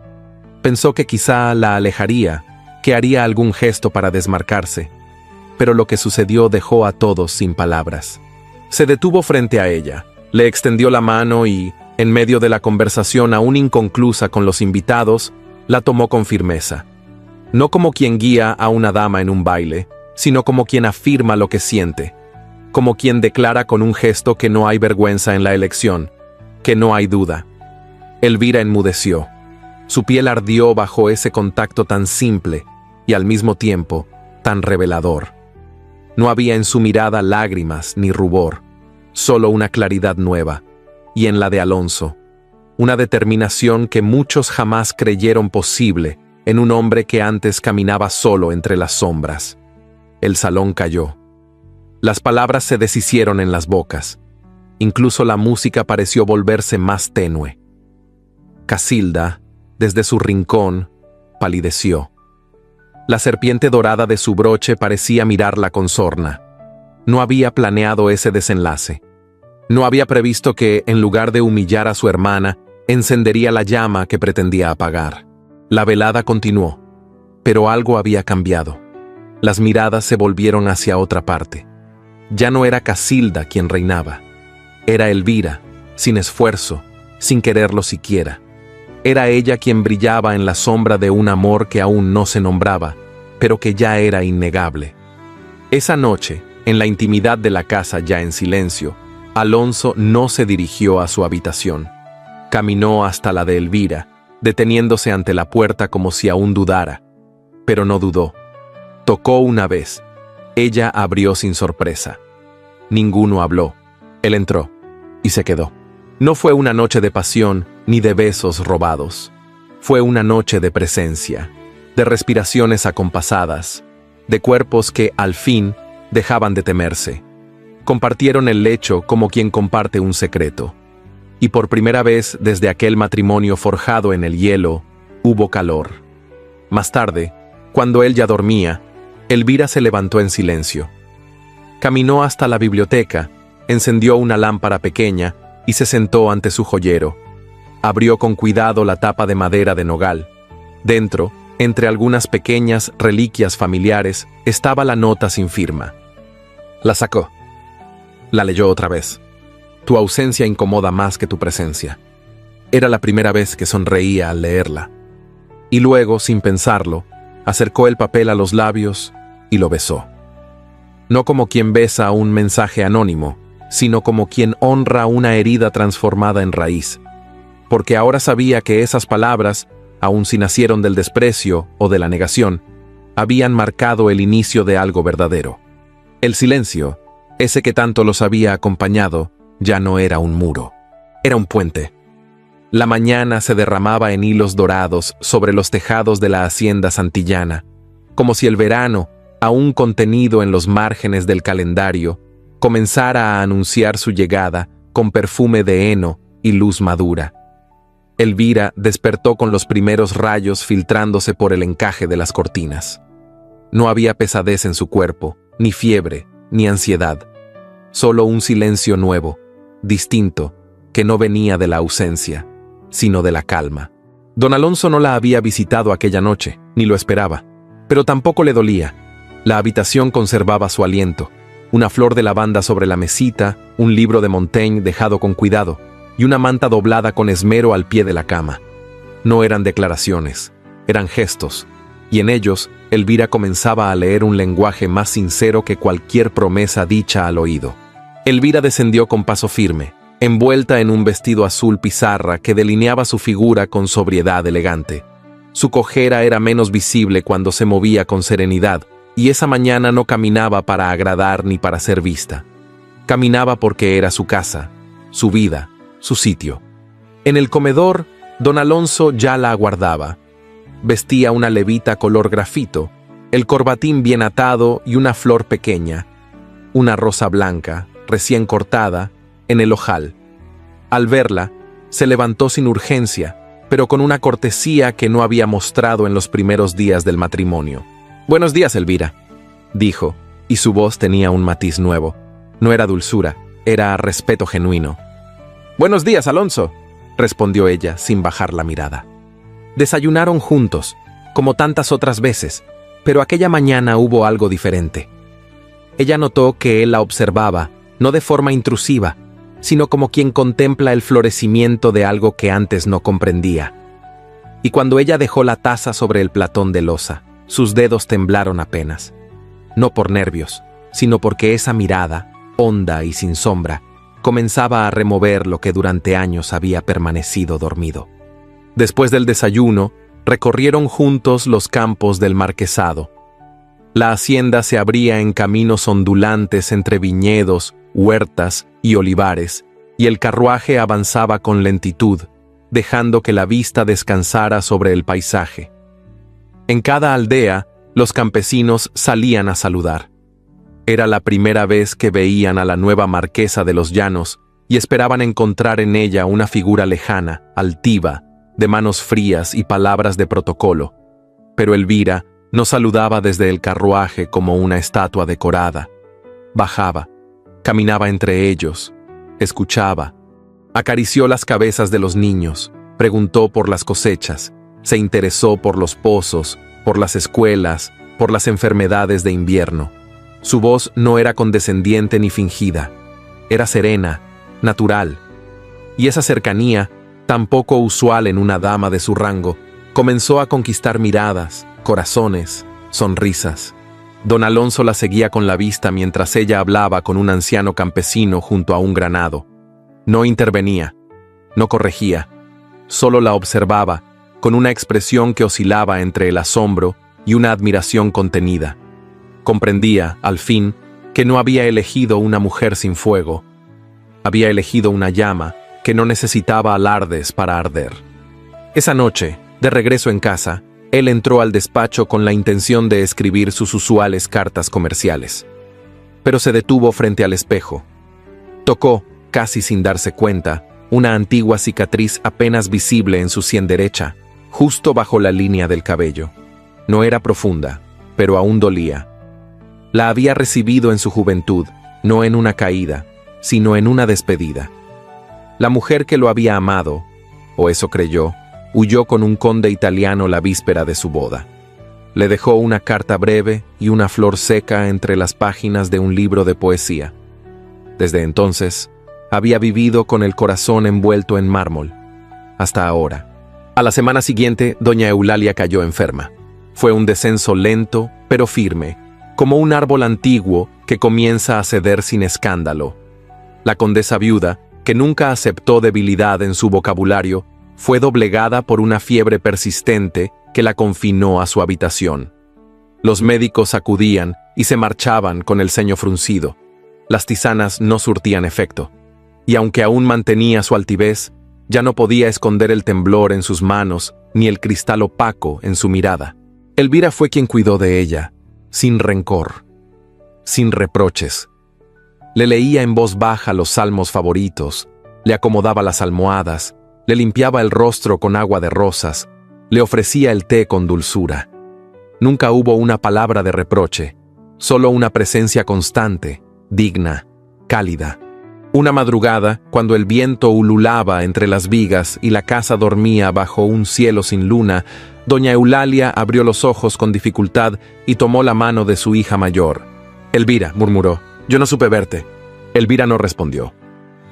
Pensó que quizá la alejaría, que haría algún gesto para desmarcarse, pero lo que sucedió dejó a todos sin palabras. Se detuvo frente a ella, le extendió la mano y, en medio de la conversación aún inconclusa con los invitados, la tomó con firmeza. No como quien guía a una dama en un baile, sino como quien afirma lo que siente, como quien declara con un gesto que no hay vergüenza en la elección, que no hay duda. Elvira enmudeció. Su piel ardió bajo ese contacto tan simple y al mismo tiempo tan revelador. No había en su mirada lágrimas ni rubor, solo una claridad nueva, y en la de Alonso, una determinación que muchos jamás creyeron posible en un hombre que antes caminaba solo entre las sombras. El salón cayó. Las palabras se deshicieron en las bocas. Incluso la música pareció volverse más tenue. Casilda, desde su rincón, palideció. La serpiente dorada de su broche parecía mirarla con sorna. No había planeado ese desenlace. No había previsto que, en lugar de humillar a su hermana, encendería la llama que pretendía apagar. La velada continuó, pero algo había cambiado. Las miradas se volvieron hacia otra parte. Ya no era Casilda quien reinaba. Era Elvira, sin esfuerzo, sin quererlo siquiera. Era ella quien brillaba en la sombra de un amor que aún no se nombraba, pero que ya era innegable. Esa noche, en la intimidad de la casa ya en silencio, Alonso no se dirigió a su habitación. Caminó hasta la de Elvira, deteniéndose ante la puerta como si aún dudara. Pero no dudó. Tocó una vez. Ella abrió sin sorpresa. Ninguno habló. Él entró y se quedó. No fue una noche de pasión ni de besos robados. Fue una noche de presencia, de respiraciones acompasadas, de cuerpos que, al fin, dejaban de temerse. Compartieron el lecho como quien comparte un secreto. Y por primera vez desde aquel matrimonio forjado en el hielo, hubo calor. Más tarde, cuando él ya dormía, Elvira se levantó en silencio. Caminó hasta la biblioteca, encendió una lámpara pequeña y se sentó ante su joyero. Abrió con cuidado la tapa de madera de nogal. Dentro, entre algunas pequeñas reliquias familiares, estaba la nota sin firma. La sacó. La leyó otra vez. Tu ausencia incomoda más que tu presencia. Era la primera vez que sonreía al leerla. Y luego, sin pensarlo, acercó el papel a los labios y lo besó. No como quien besa un mensaje anónimo, sino como quien honra una herida transformada en raíz, porque ahora sabía que esas palabras, aun si nacieron del desprecio o de la negación, habían marcado el inicio de algo verdadero. El silencio, ese que tanto los había acompañado, ya no era un muro, era un puente. La mañana se derramaba en hilos dorados sobre los tejados de la hacienda santillana, como si el verano, aún contenido en los márgenes del calendario, comenzara a anunciar su llegada con perfume de heno y luz madura. Elvira despertó con los primeros rayos filtrándose por el encaje de las cortinas. No había pesadez en su cuerpo, ni fiebre, ni ansiedad. Solo un silencio nuevo, distinto, que no venía de la ausencia, sino de la calma. Don Alonso no la había visitado aquella noche, ni lo esperaba, pero tampoco le dolía. La habitación conservaba su aliento, una flor de lavanda sobre la mesita, un libro de Montaigne dejado con cuidado, y una manta doblada con esmero al pie de la cama. No eran declaraciones, eran gestos, y en ellos Elvira comenzaba a leer un lenguaje más sincero que cualquier promesa dicha al oído. Elvira descendió con paso firme, envuelta en un vestido azul pizarra que delineaba su figura con sobriedad elegante. Su cojera era menos visible cuando se movía con serenidad, y esa mañana no caminaba para agradar ni para ser vista. Caminaba porque era su casa, su vida, su sitio. En el comedor, don Alonso ya la aguardaba. Vestía una levita color grafito, el corbatín bien atado y una flor pequeña, una rosa blanca, recién cortada, en el ojal. Al verla, se levantó sin urgencia, pero con una cortesía que no había mostrado en los primeros días del matrimonio. «Buenos días, Elvira», dijo, y su voz tenía un matiz nuevo. No era dulzura, era respeto genuino. «Buenos días, Alonso», respondió ella sin bajar la mirada. Desayunaron juntos, como tantas otras veces, pero aquella mañana hubo algo diferente. Ella notó que él la observaba, no de forma intrusiva, sino como quien contempla el florecimiento de algo que antes no comprendía. Y cuando ella dejó la taza sobre el platón de loza, sus dedos temblaron apenas. No por nervios, sino porque esa mirada, honda y sin sombra, comenzaba a remover lo que durante años había permanecido dormido. Después del desayuno, recorrieron juntos los campos del marquesado. La hacienda se abría en caminos ondulantes entre viñedos, huertas y olivares, y el carruaje avanzaba con lentitud, dejando que la vista descansara sobre el paisaje. En cada aldea, los campesinos salían a saludar. Era la primera vez que veían a la nueva marquesa de los Llanos y esperaban encontrar en ella una figura lejana, altiva, de manos frías y palabras de protocolo. Pero Elvira no saludaba desde el carruaje como una estatua decorada. Bajaba, caminaba entre ellos, escuchaba, acarició las cabezas de los niños, preguntó por las cosechas, se interesó por los pozos, por las escuelas, por las enfermedades de invierno. Su voz no era condescendiente ni fingida, era serena, natural. Y esa cercanía, tan poco usual en una dama de su rango, comenzó a conquistar miradas, corazones, sonrisas. Don Alonso la seguía con la vista mientras ella hablaba con un anciano campesino junto a un granado. No intervenía, no corregía, solo la observaba, con una expresión que oscilaba entre el asombro y una admiración contenida. Comprendía, al fin, que no había elegido una mujer sin fuego. Había elegido una llama que no necesitaba alardes para arder. Esa noche, de regreso en casa, él entró al despacho con la intención de escribir sus usuales cartas comerciales. Pero se detuvo frente al espejo. Tocó, casi sin darse cuenta, una antigua cicatriz apenas visible en su sien derecha, justo bajo la línea del cabello. No era profunda, pero aún dolía. La había recibido en su juventud, no en una caída, sino en una despedida. La mujer que lo había amado, o eso creyó, huyó con un conde italiano la víspera de su boda. Le dejó una carta breve y una flor seca entre las páginas de un libro de poesía. Desde entonces, había vivido con el corazón envuelto en mármol, hasta ahora. A la semana siguiente, doña Eulalia cayó enferma. Fue un descenso lento, pero firme, como un árbol antiguo que comienza a ceder sin escándalo. La condesa viuda, que nunca aceptó debilidad en su vocabulario, fue doblegada por una fiebre persistente que la confinó a su habitación. Los médicos acudían y se marchaban con el ceño fruncido. Las tisanas no surtían efecto, y aunque aún mantenía su altivez, ya no podía esconder el temblor en sus manos ni el cristal opaco en su mirada. Elvira fue quien cuidó de ella, sin rencor, sin reproches. Le leía en voz baja los salmos favoritos, le acomodaba las almohadas, le limpiaba el rostro con agua de rosas, le ofrecía el té con dulzura. Nunca hubo una palabra de reproche, solo una presencia constante, digna, cálida. Una madrugada, cuando el viento ululaba entre las vigas y la casa dormía bajo un cielo sin luna, doña Eulalia abrió los ojos con dificultad y tomó la mano de su hija mayor. «Elvira», murmuró, «yo no supe verte». Elvira no respondió.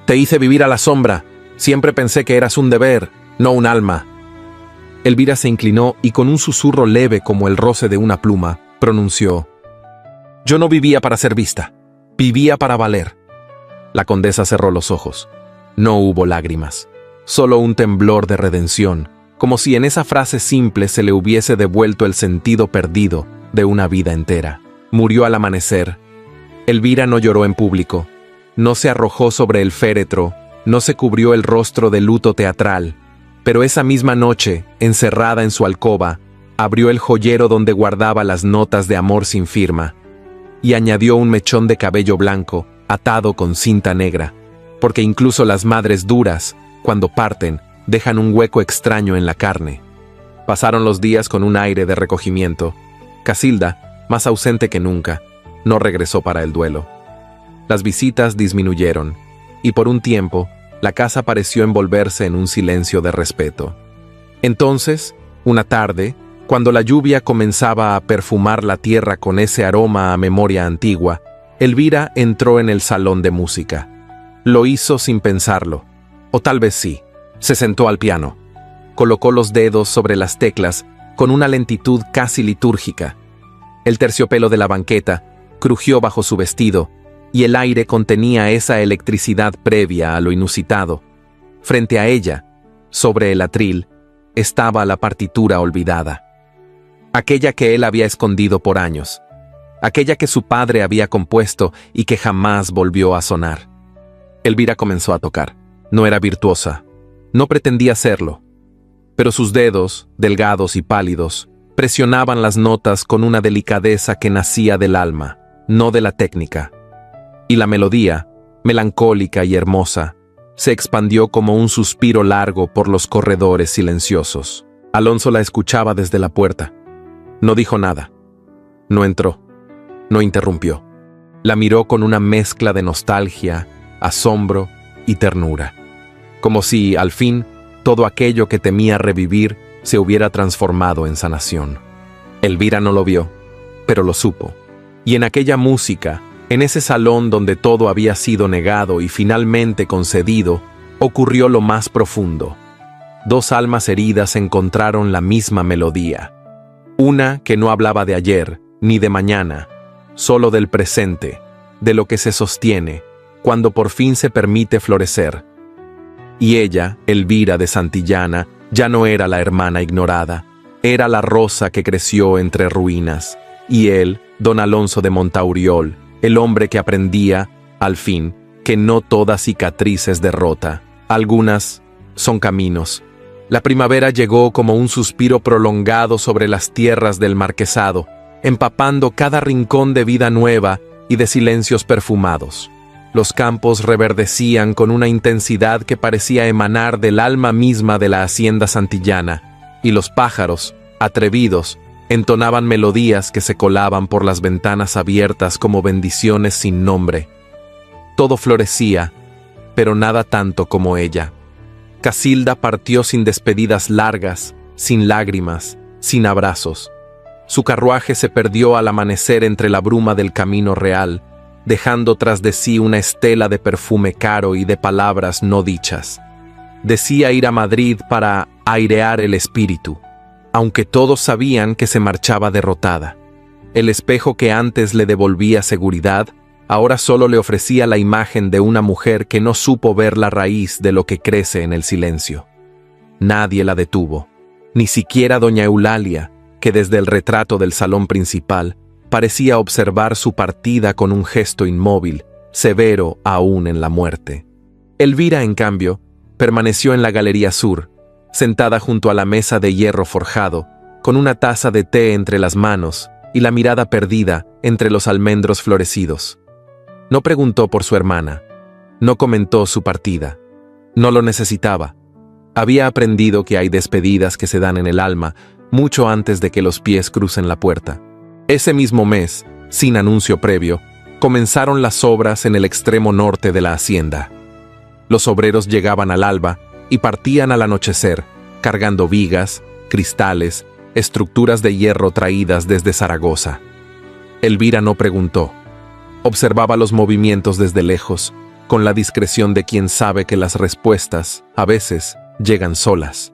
«Te hice vivir a la sombra. Siempre pensé que eras un deber, no un alma». Elvira se inclinó y con un susurro leve como el roce de una pluma, pronunció: «Yo no vivía para ser vista, vivía para valer». La condesa cerró los ojos. No hubo lágrimas, solo un temblor de redención, como si en esa frase simple se le hubiese devuelto el sentido perdido de una vida entera. Murió al amanecer. Elvira no lloró en público, no se arrojó sobre el féretro, no se cubrió el rostro de luto teatral, pero esa misma noche, encerrada en su alcoba, abrió el joyero donde guardaba las notas de amor sin firma, y añadió un mechón de cabello blanco, atado con cinta negra, porque incluso las madres duras, cuando parten, dejan un hueco extraño en la carne. Pasaron los días con un aire de recogimiento. Casilda, más ausente que nunca, no regresó para el duelo. Las visitas disminuyeron, y por un tiempo, la casa pareció envolverse en un silencio de respeto. Entonces, una tarde, cuando la lluvia comenzaba a perfumar la tierra con ese aroma a memoria antigua, Elvira entró en el salón de música. Lo hizo sin pensarlo, o tal vez sí. Se sentó al piano. Colocó los dedos sobre las teclas con una lentitud casi litúrgica. El terciopelo de la banqueta crujió bajo su vestido, y el aire contenía esa electricidad previa a lo inusitado. Frente a ella, sobre el atril, estaba la partitura olvidada. Aquella que él había escondido por años. Aquella que su padre había compuesto y que jamás volvió a sonar. Elvira comenzó a tocar. No era virtuosa, no pretendía serlo, pero sus dedos, delgados y pálidos, presionaban las notas con una delicadeza que nacía del alma, no de la técnica. Y la melodía, melancólica y hermosa, se expandió como un suspiro largo por los corredores silenciosos. Alonso la escuchaba desde la puerta. No dijo nada. No entró. No interrumpió. La miró con una mezcla de nostalgia, asombro y ternura. Como si, al fin, todo aquello que temía revivir se hubiera transformado en sanación. Elvira no lo vio, pero lo supo. Y en aquella música, en ese salón donde todo había sido negado y finalmente concedido, ocurrió lo más profundo. Dos almas heridas encontraron la misma melodía. Una que no hablaba de ayer, ni de mañana, solo del presente, de lo que se sostiene, cuando por fin se permite florecer. Y ella, Elvira de Santillana, ya no era la hermana ignorada, era la rosa que creció entre ruinas, y él, don Alonso de Montauriol, el hombre que aprendía, al fin, que no toda cicatriz es derrota, algunas son caminos. La primavera llegó como un suspiro prolongado sobre las tierras del marquesado, empapando cada rincón de vida nueva y de silencios perfumados. Los campos reverdecían con una intensidad que parecía emanar del alma misma de la hacienda santillana, y los pájaros, atrevidos, entonaban melodías que se colaban por las ventanas abiertas como bendiciones sin nombre. Todo florecía, pero nada tanto como ella. Casilda partió sin despedidas largas, sin lágrimas, sin abrazos. Su carruaje se perdió al amanecer entre la bruma del camino real, dejando tras de sí una estela de perfume caro y de palabras no dichas. Decía ir a Madrid para airear el espíritu, aunque todos sabían que se marchaba derrotada. El espejo que antes le devolvía seguridad, ahora solo le ofrecía la imagen de una mujer que no supo ver la raíz de lo que crece en el silencio. Nadie la detuvo, ni siquiera doña Eulalia, que desde el retrato del salón principal parecía observar su partida con un gesto inmóvil, severo aún en la muerte. Elvira, en cambio, permaneció en la galería sur, sentada junto a la mesa de hierro forjado, con una taza de té entre las manos y la mirada perdida entre los almendros florecidos. No preguntó por su hermana, no comentó su partida, no lo necesitaba. Había aprendido que hay despedidas que se dan en el alma mucho antes de que los pies crucen la puerta. Ese mismo mes, sin anuncio previo, comenzaron las obras en el extremo norte de la hacienda. Los obreros llegaban al alba y partían al anochecer, cargando vigas, cristales, estructuras de hierro traídas desde Zaragoza. Elvira no preguntó. Observaba los movimientos desde lejos, con la discreción de quien sabe que las respuestas, a veces, llegan solas.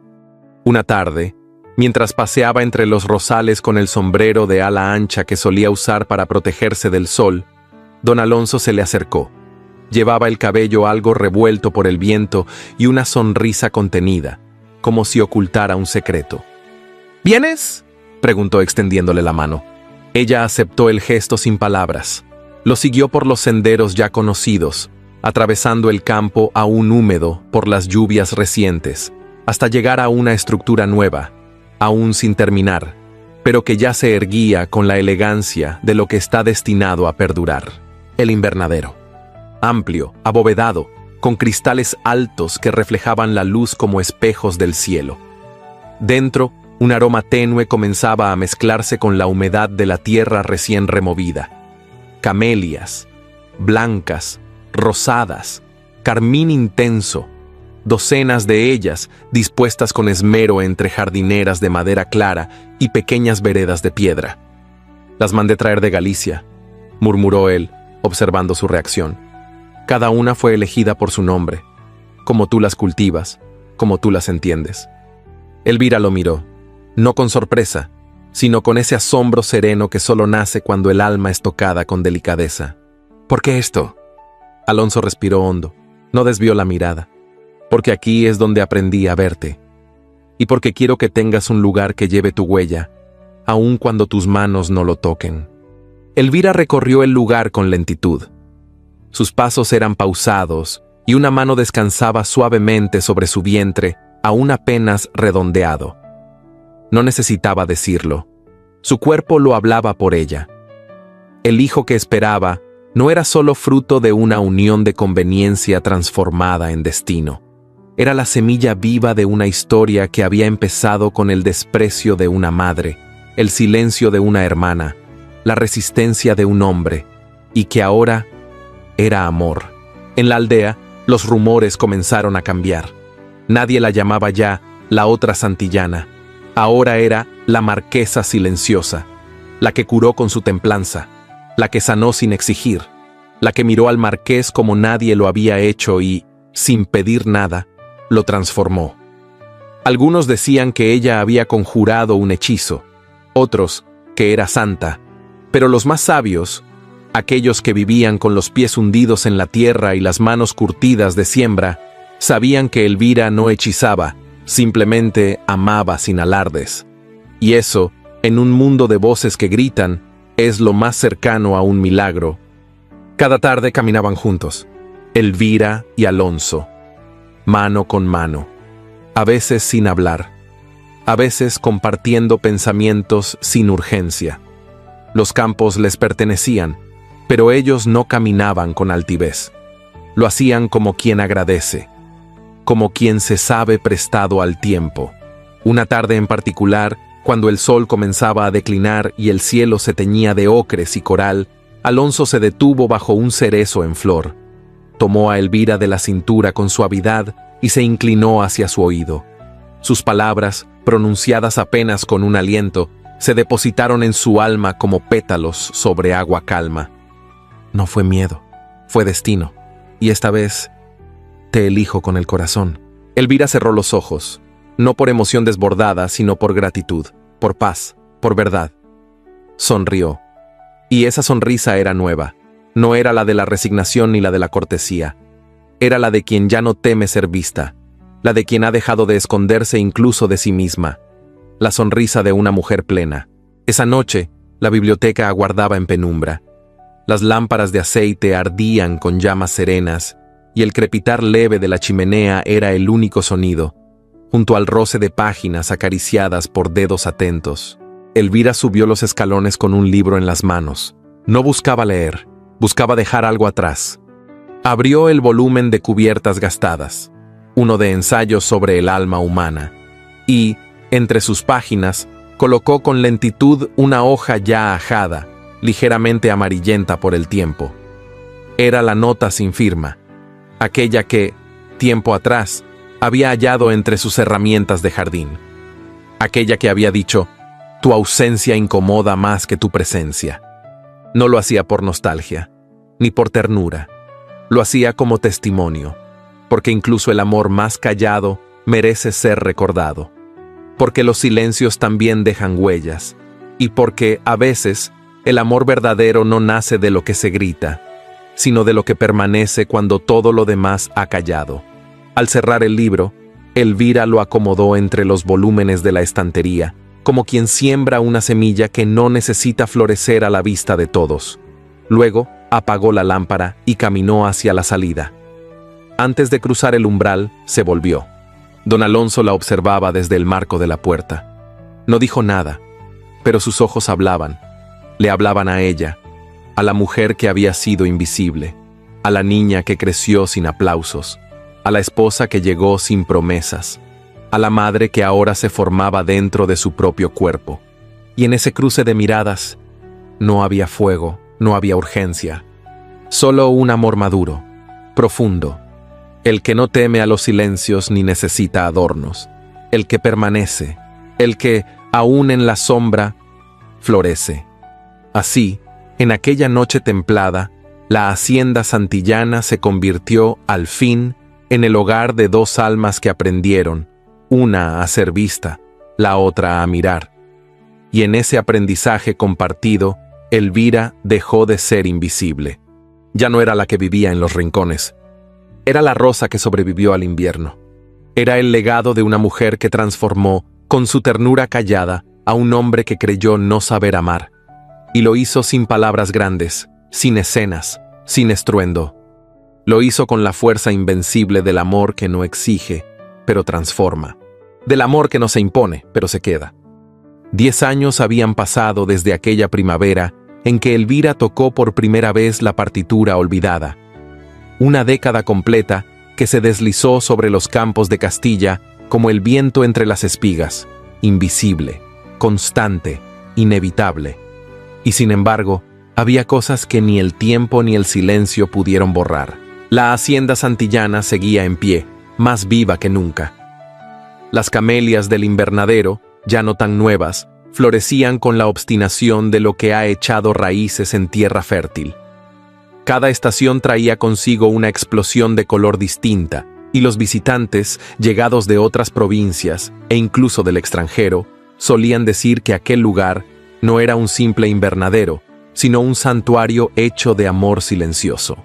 Una tarde, mientras paseaba entre los rosales con el sombrero de ala ancha que solía usar para protegerse del sol, don Alonso se le acercó. Llevaba el cabello algo revuelto por el viento y una sonrisa contenida, como si ocultara un secreto. ¿Vienes?, preguntó extendiéndole la mano. Ella aceptó el gesto sin palabras. Lo siguió por los senderos ya conocidos, atravesando el campo aún húmedo por las lluvias recientes, hasta llegar a una estructura nueva, aún sin terminar, pero que ya se erguía con la elegancia de lo que está destinado a perdurar: el invernadero. Amplio, abovedado, con cristales altos que reflejaban la luz como espejos del cielo. Dentro, un aroma tenue comenzaba a mezclarse con la humedad de la tierra recién removida. Camelias, blancas, rosadas, carmín intenso, docenas de ellas dispuestas con esmero entre jardineras de madera clara y pequeñas veredas de piedra. «Las mandé traer de Galicia», murmuró él, observando su reacción. «Cada una fue elegida por su nombre, como tú las cultivas, como tú las entiendes». Elvira lo miró, no con sorpresa, sino con ese asombro sereno que solo nace cuando el alma es tocada con delicadeza. «¿Por qué esto?». Alonso respiró hondo, no desvió la mirada. «Porque aquí es donde aprendí a verte. Y porque quiero que tengas un lugar que lleve tu huella, aun cuando tus manos no lo toquen». Elvira recorrió el lugar con lentitud. Sus pasos eran pausados y una mano descansaba suavemente sobre su vientre, aún apenas redondeado. No necesitaba decirlo. Su cuerpo lo hablaba por ella. El hijo que esperaba no era solo fruto de una unión de conveniencia transformada en destino. Era la semilla viva de una historia que había empezado con el desprecio de una madre, el silencio de una hermana, la resistencia de un hombre, y que ahora era amor. En la aldea, los rumores comenzaron a cambiar. Nadie la llamaba ya la otra Santillana. Ahora era la marquesa silenciosa, la que curó con su templanza, la que sanó sin exigir, la que miró al marqués como nadie lo había hecho y, sin pedir nada, lo transformó. Algunos decían que ella había conjurado un hechizo, otros que era santa, pero los más sabios, aquellos que vivían con los pies hundidos en la tierra y las manos curtidas de siembra, sabían que Elvira no hechizaba, simplemente amaba sin alardes. Y eso, en un mundo de voces que gritan, es lo más cercano a un milagro. Cada tarde caminaban juntos, Elvira y Alonso, mano con mano, a veces sin hablar, a veces compartiendo pensamientos sin urgencia. Los campos les pertenecían, pero ellos no caminaban con altivez. Lo hacían como quien agradece, como quien se sabe prestado al tiempo. Una tarde en particular, cuando el sol comenzaba a declinar y el cielo se teñía de ocres y coral, Alonso se detuvo bajo un cerezo en flor. Tomó a Elvira de la cintura con suavidad y se inclinó hacia su oído. Sus palabras, pronunciadas apenas con un aliento, se depositaron en su alma como pétalos sobre agua calma. No fue miedo, fue destino, y esta vez te elijo con el corazón. Elvira cerró los ojos. no por emoción desbordada, sino por gratitud, por paz, por verdad. Sonrió. Y esa sonrisa era nueva. No era la de la resignación ni la de la cortesía. Era la de quien ya no teme ser vista, la de quien ha dejado de esconderse incluso de sí misma. La sonrisa de una mujer plena. Esa noche, la biblioteca aguardaba en penumbra. Las lámparas de aceite ardían con llamas serenas, y el crepitar leve de la chimenea era el único sonido, junto al roce de páginas acariciadas por dedos atentos. Elvira subió los escalones con un libro en las manos. No buscaba leer, buscaba dejar algo atrás. Abrió el volumen de cubiertas gastadas, uno de ensayos sobre el alma humana, y, entre sus páginas, colocó con lentitud una hoja ya ajada, ligeramente amarillenta por el tiempo. Era la nota sin firma, aquella que, tiempo atrás, había hallado entre sus herramientas de jardín. Aquella que había dicho: «Tu ausencia incomoda más que tu presencia». No lo hacía por nostalgia, ni por ternura. Lo hacía como testimonio, porque incluso el amor más callado merece ser recordado. Porque los silencios también dejan huellas, y porque, a veces, el amor verdadero no nace de lo que se grita, sino de lo que permanece cuando todo lo demás ha callado. Al cerrar el libro, Elvira lo acomodó entre los volúmenes de la estantería, como quien siembra una semilla que no necesita florecer a la vista de todos. Luego, apagó la lámpara y caminó hacia la salida. Antes de cruzar el umbral, se volvió. Don Alonso la observaba desde el marco de la puerta. No dijo nada, pero sus ojos hablaban. Le hablaban a ella, a la mujer que había sido invisible, a la niña que creció sin aplausos, a la esposa que llegó sin promesas, a la madre que ahora se formaba dentro de su propio cuerpo. Y en ese cruce de miradas, no había fuego, no había urgencia, solo un amor maduro, profundo, el que no teme a los silencios ni necesita adornos, el que permanece, el que, aún en la sombra, florece. Así, en aquella noche templada, la hacienda santillana se convirtió, al fin, en el hogar de dos almas que aprendieron, una a ser vista, la otra a mirar. Y en ese aprendizaje compartido, Elvira dejó de ser invisible. Ya no era la que vivía en los rincones. Era la rosa que sobrevivió al invierno. Era el legado de una mujer que transformó, con su ternura callada, a un hombre que creyó no saber amar. Y lo hizo sin palabras grandes, sin escenas, sin estruendo. Lo hizo con la fuerza invencible del amor que no exige, pero transforma. Del amor que no se impone, pero se queda. 10 años habían pasado desde aquella primavera en que Elvira tocó por primera vez la partitura olvidada. Una década completa que se deslizó sobre los campos de Castilla como el viento entre las espigas, invisible, constante, inevitable. Y sin embargo, había cosas que ni el tiempo ni el silencio pudieron borrar. La hacienda santillana seguía en pie, más viva que nunca. Las camelias del invernadero, ya no tan nuevas, florecían con la obstinación de lo que ha echado raíces en tierra fértil. Cada estación traía consigo una explosión de color distinta, y los visitantes, llegados de otras provincias, e incluso del extranjero, solían decir que aquel lugar no era un simple invernadero, sino un santuario hecho de amor silencioso.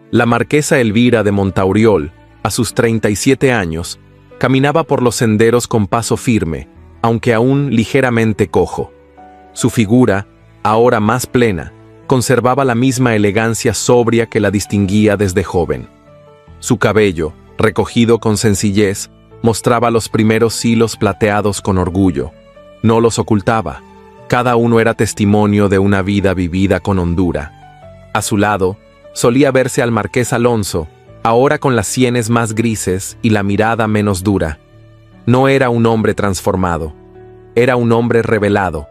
La marquesa Elvira de Montauriol, a sus 37 años, caminaba por los senderos con paso firme, aunque aún ligeramente cojo. Su figura, ahora más plena, conservaba la misma elegancia sobria que la distinguía desde joven. Su cabello, recogido con sencillez, mostraba los primeros hilos plateados con orgullo. No los ocultaba. Cada uno era testimonio de una vida vivida con hondura. A su lado, solía verse al marqués Alonso, ahora con las sienes más grises y la mirada menos dura. No era un hombre transformado, era un hombre revelado.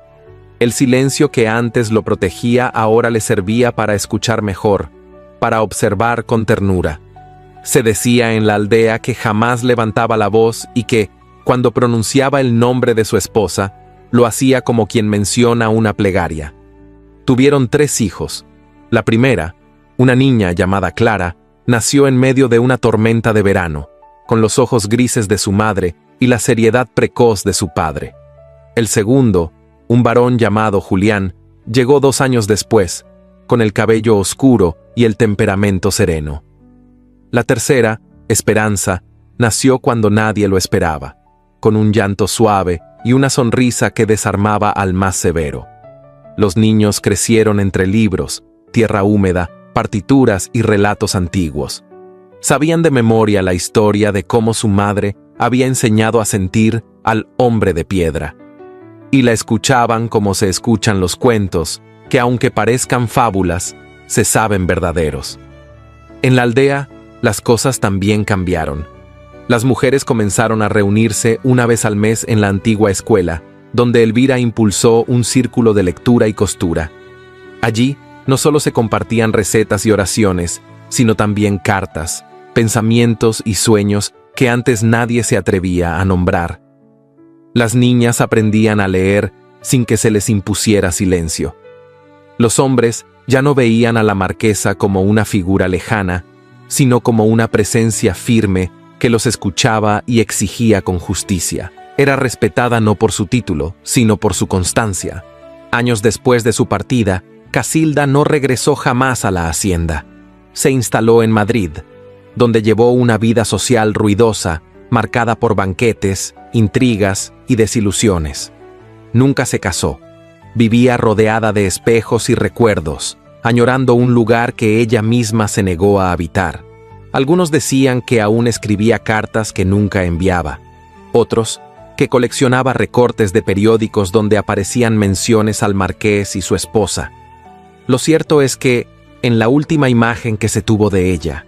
El silencio que antes lo protegía ahora le servía para escuchar mejor, para observar con ternura. Se decía en la aldea que jamás levantaba la voz y que, cuando pronunciaba el nombre de su esposa, lo hacía como quien menciona una plegaria. Tuvieron 3 hijos. La primera, una niña llamada Clara, nació en medio de una tormenta de verano, con los ojos grises de su madre y la seriedad precoz de su padre. El segundo, un varón llamado Julián, llegó 2 años después, con el cabello oscuro y el temperamento sereno. La tercera, Esperanza, nació cuando nadie lo esperaba, con un llanto suave y una sonrisa que desarmaba al más severo. Los niños crecieron entre libros, tierra húmeda, partituras y relatos antiguos. Sabían de memoria la historia de cómo su madre había enseñado a sentir al hombre de piedra. Y la escuchaban como se escuchan los cuentos, que aunque parezcan fábulas, se saben verdaderos. En la aldea, las cosas también cambiaron. Las mujeres comenzaron a reunirse una vez al mes en la antigua escuela, donde Elvira impulsó un círculo de lectura y costura. Allí, no solo se compartían recetas y oraciones, sino también cartas, pensamientos y sueños que antes nadie se atrevía a nombrar. Las niñas aprendían a leer sin que se les impusiera silencio. Los hombres ya no veían a la marquesa como una figura lejana, sino como una presencia firme que los escuchaba y exigía con justicia. Era respetada no por su título, sino por su constancia. Años después de su partida, Casilda no regresó jamás a la hacienda. Se instaló en Madrid, donde llevó una vida social ruidosa, marcada por banquetes, intrigas y desilusiones. Nunca se casó. Vivía rodeada de espejos y recuerdos, añorando un lugar que ella misma se negó a habitar. Algunos decían que aún escribía cartas que nunca enviaba. Otros, que coleccionaba recortes de periódicos donde aparecían menciones al marqués y su esposa. Lo cierto es que, en la última imagen que se tuvo de ella,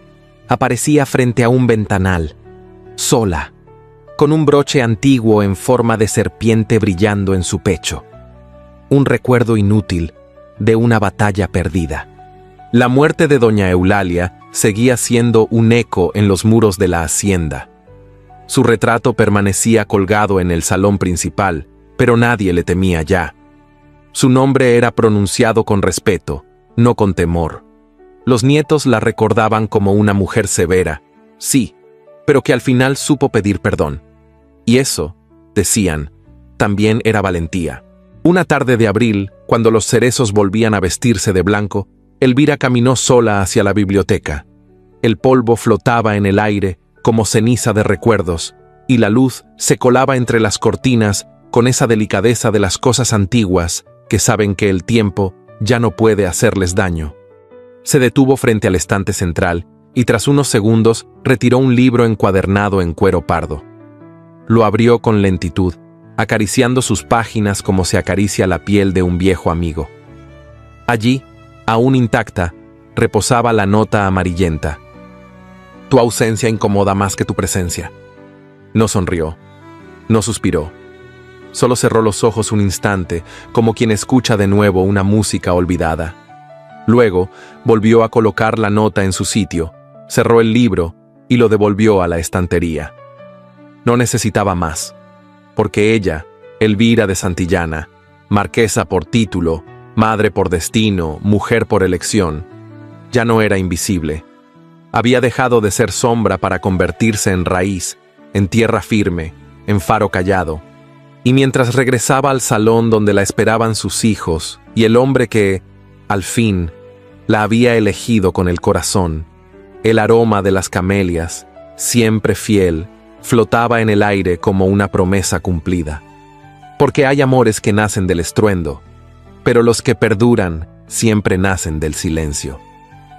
aparecía frente a un ventanal, sola, con un broche antiguo en forma de serpiente brillando en su pecho. Un recuerdo inútil de una batalla perdida. La muerte de doña Eulalia seguía siendo un eco en los muros de la hacienda. Su retrato permanecía colgado en el salón principal, pero nadie le temía ya. Su nombre era pronunciado con respeto, no con temor. Los nietos la recordaban como una mujer severa, sí, pero que al final supo pedir perdón. Y eso, decían, también era valentía. Una tarde de abril, cuando los cerezos volvían a vestirse de blanco, Elvira caminó sola hacia la biblioteca. El polvo flotaba en el aire como ceniza de recuerdos, y la luz se colaba entre las cortinas con esa delicadeza de las cosas antiguas que saben que el tiempo ya no puede hacerles daño. Se detuvo frente al estante central y tras unos segundos retiró un libro encuadernado en cuero pardo. Lo abrió con lentitud, acariciando sus páginas como se acaricia la piel de un viejo amigo. Allí, aún intacta, reposaba la nota amarillenta. Tu ausencia incomoda más que tu presencia. No sonrió, no suspiró. Solo cerró los ojos un instante, como quien escucha de nuevo una música olvidada. Luego, volvió a colocar la nota en su sitio, cerró el libro y lo devolvió a la estantería. No necesitaba más, porque ella, Elvira de Santillana, marquesa por título, madre por destino, mujer por elección, ya no era invisible. Había dejado de ser sombra para convertirse en raíz, en tierra firme, en faro callado. Y mientras regresaba al salón donde la esperaban sus hijos y el hombre que, al fin, la había elegido con el corazón, el aroma de las camelias, siempre fiel, flotaba en el aire como una promesa cumplida. Porque hay amores que nacen del estruendo, pero los que perduran siempre nacen del silencio.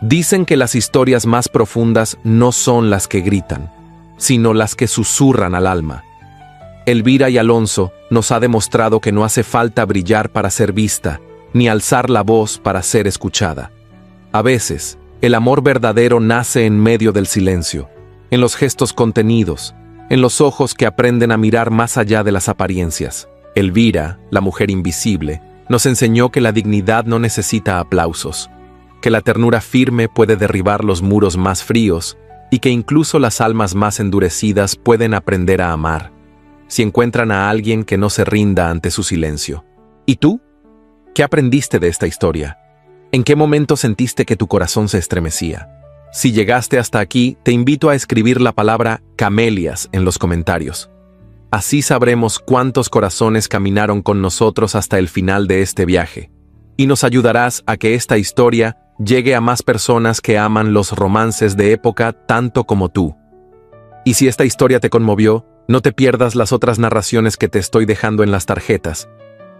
Dicen que las historias más profundas no son las que gritan, sino las que susurran al alma. Elvira y Alonso nos ha demostrado que no hace falta brillar para ser vista, ni alzar la voz para ser escuchada. A veces, el amor verdadero nace en medio del silencio, en los gestos contenidos, en los ojos que aprenden a mirar más allá de las apariencias. Elvira, la mujer invisible, nos enseñó que la dignidad no necesita aplausos, que la ternura firme puede derribar los muros más fríos y que incluso las almas más endurecidas pueden aprender a amar, si encuentran a alguien que no se rinda ante su silencio. ¿Y tú? ¿Qué aprendiste de esta historia? ¿En qué momento sentiste que tu corazón se estremecía? Si llegaste hasta aquí, te invito a escribir la palabra camelias en los comentarios. Así sabremos cuántos corazones caminaron con nosotros hasta el final de este viaje. Y nos ayudarás a que esta historia llegue a más personas que aman los romances de época tanto como tú. Y si esta historia te conmovió, no te pierdas las otras narraciones que te estoy dejando en las tarjetas.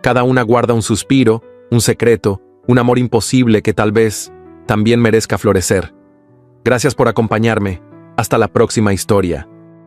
Cada una guarda un suspiro, un secreto, un amor imposible que tal vez también merezca florecer. Gracias por acompañarme. Hasta la próxima historia.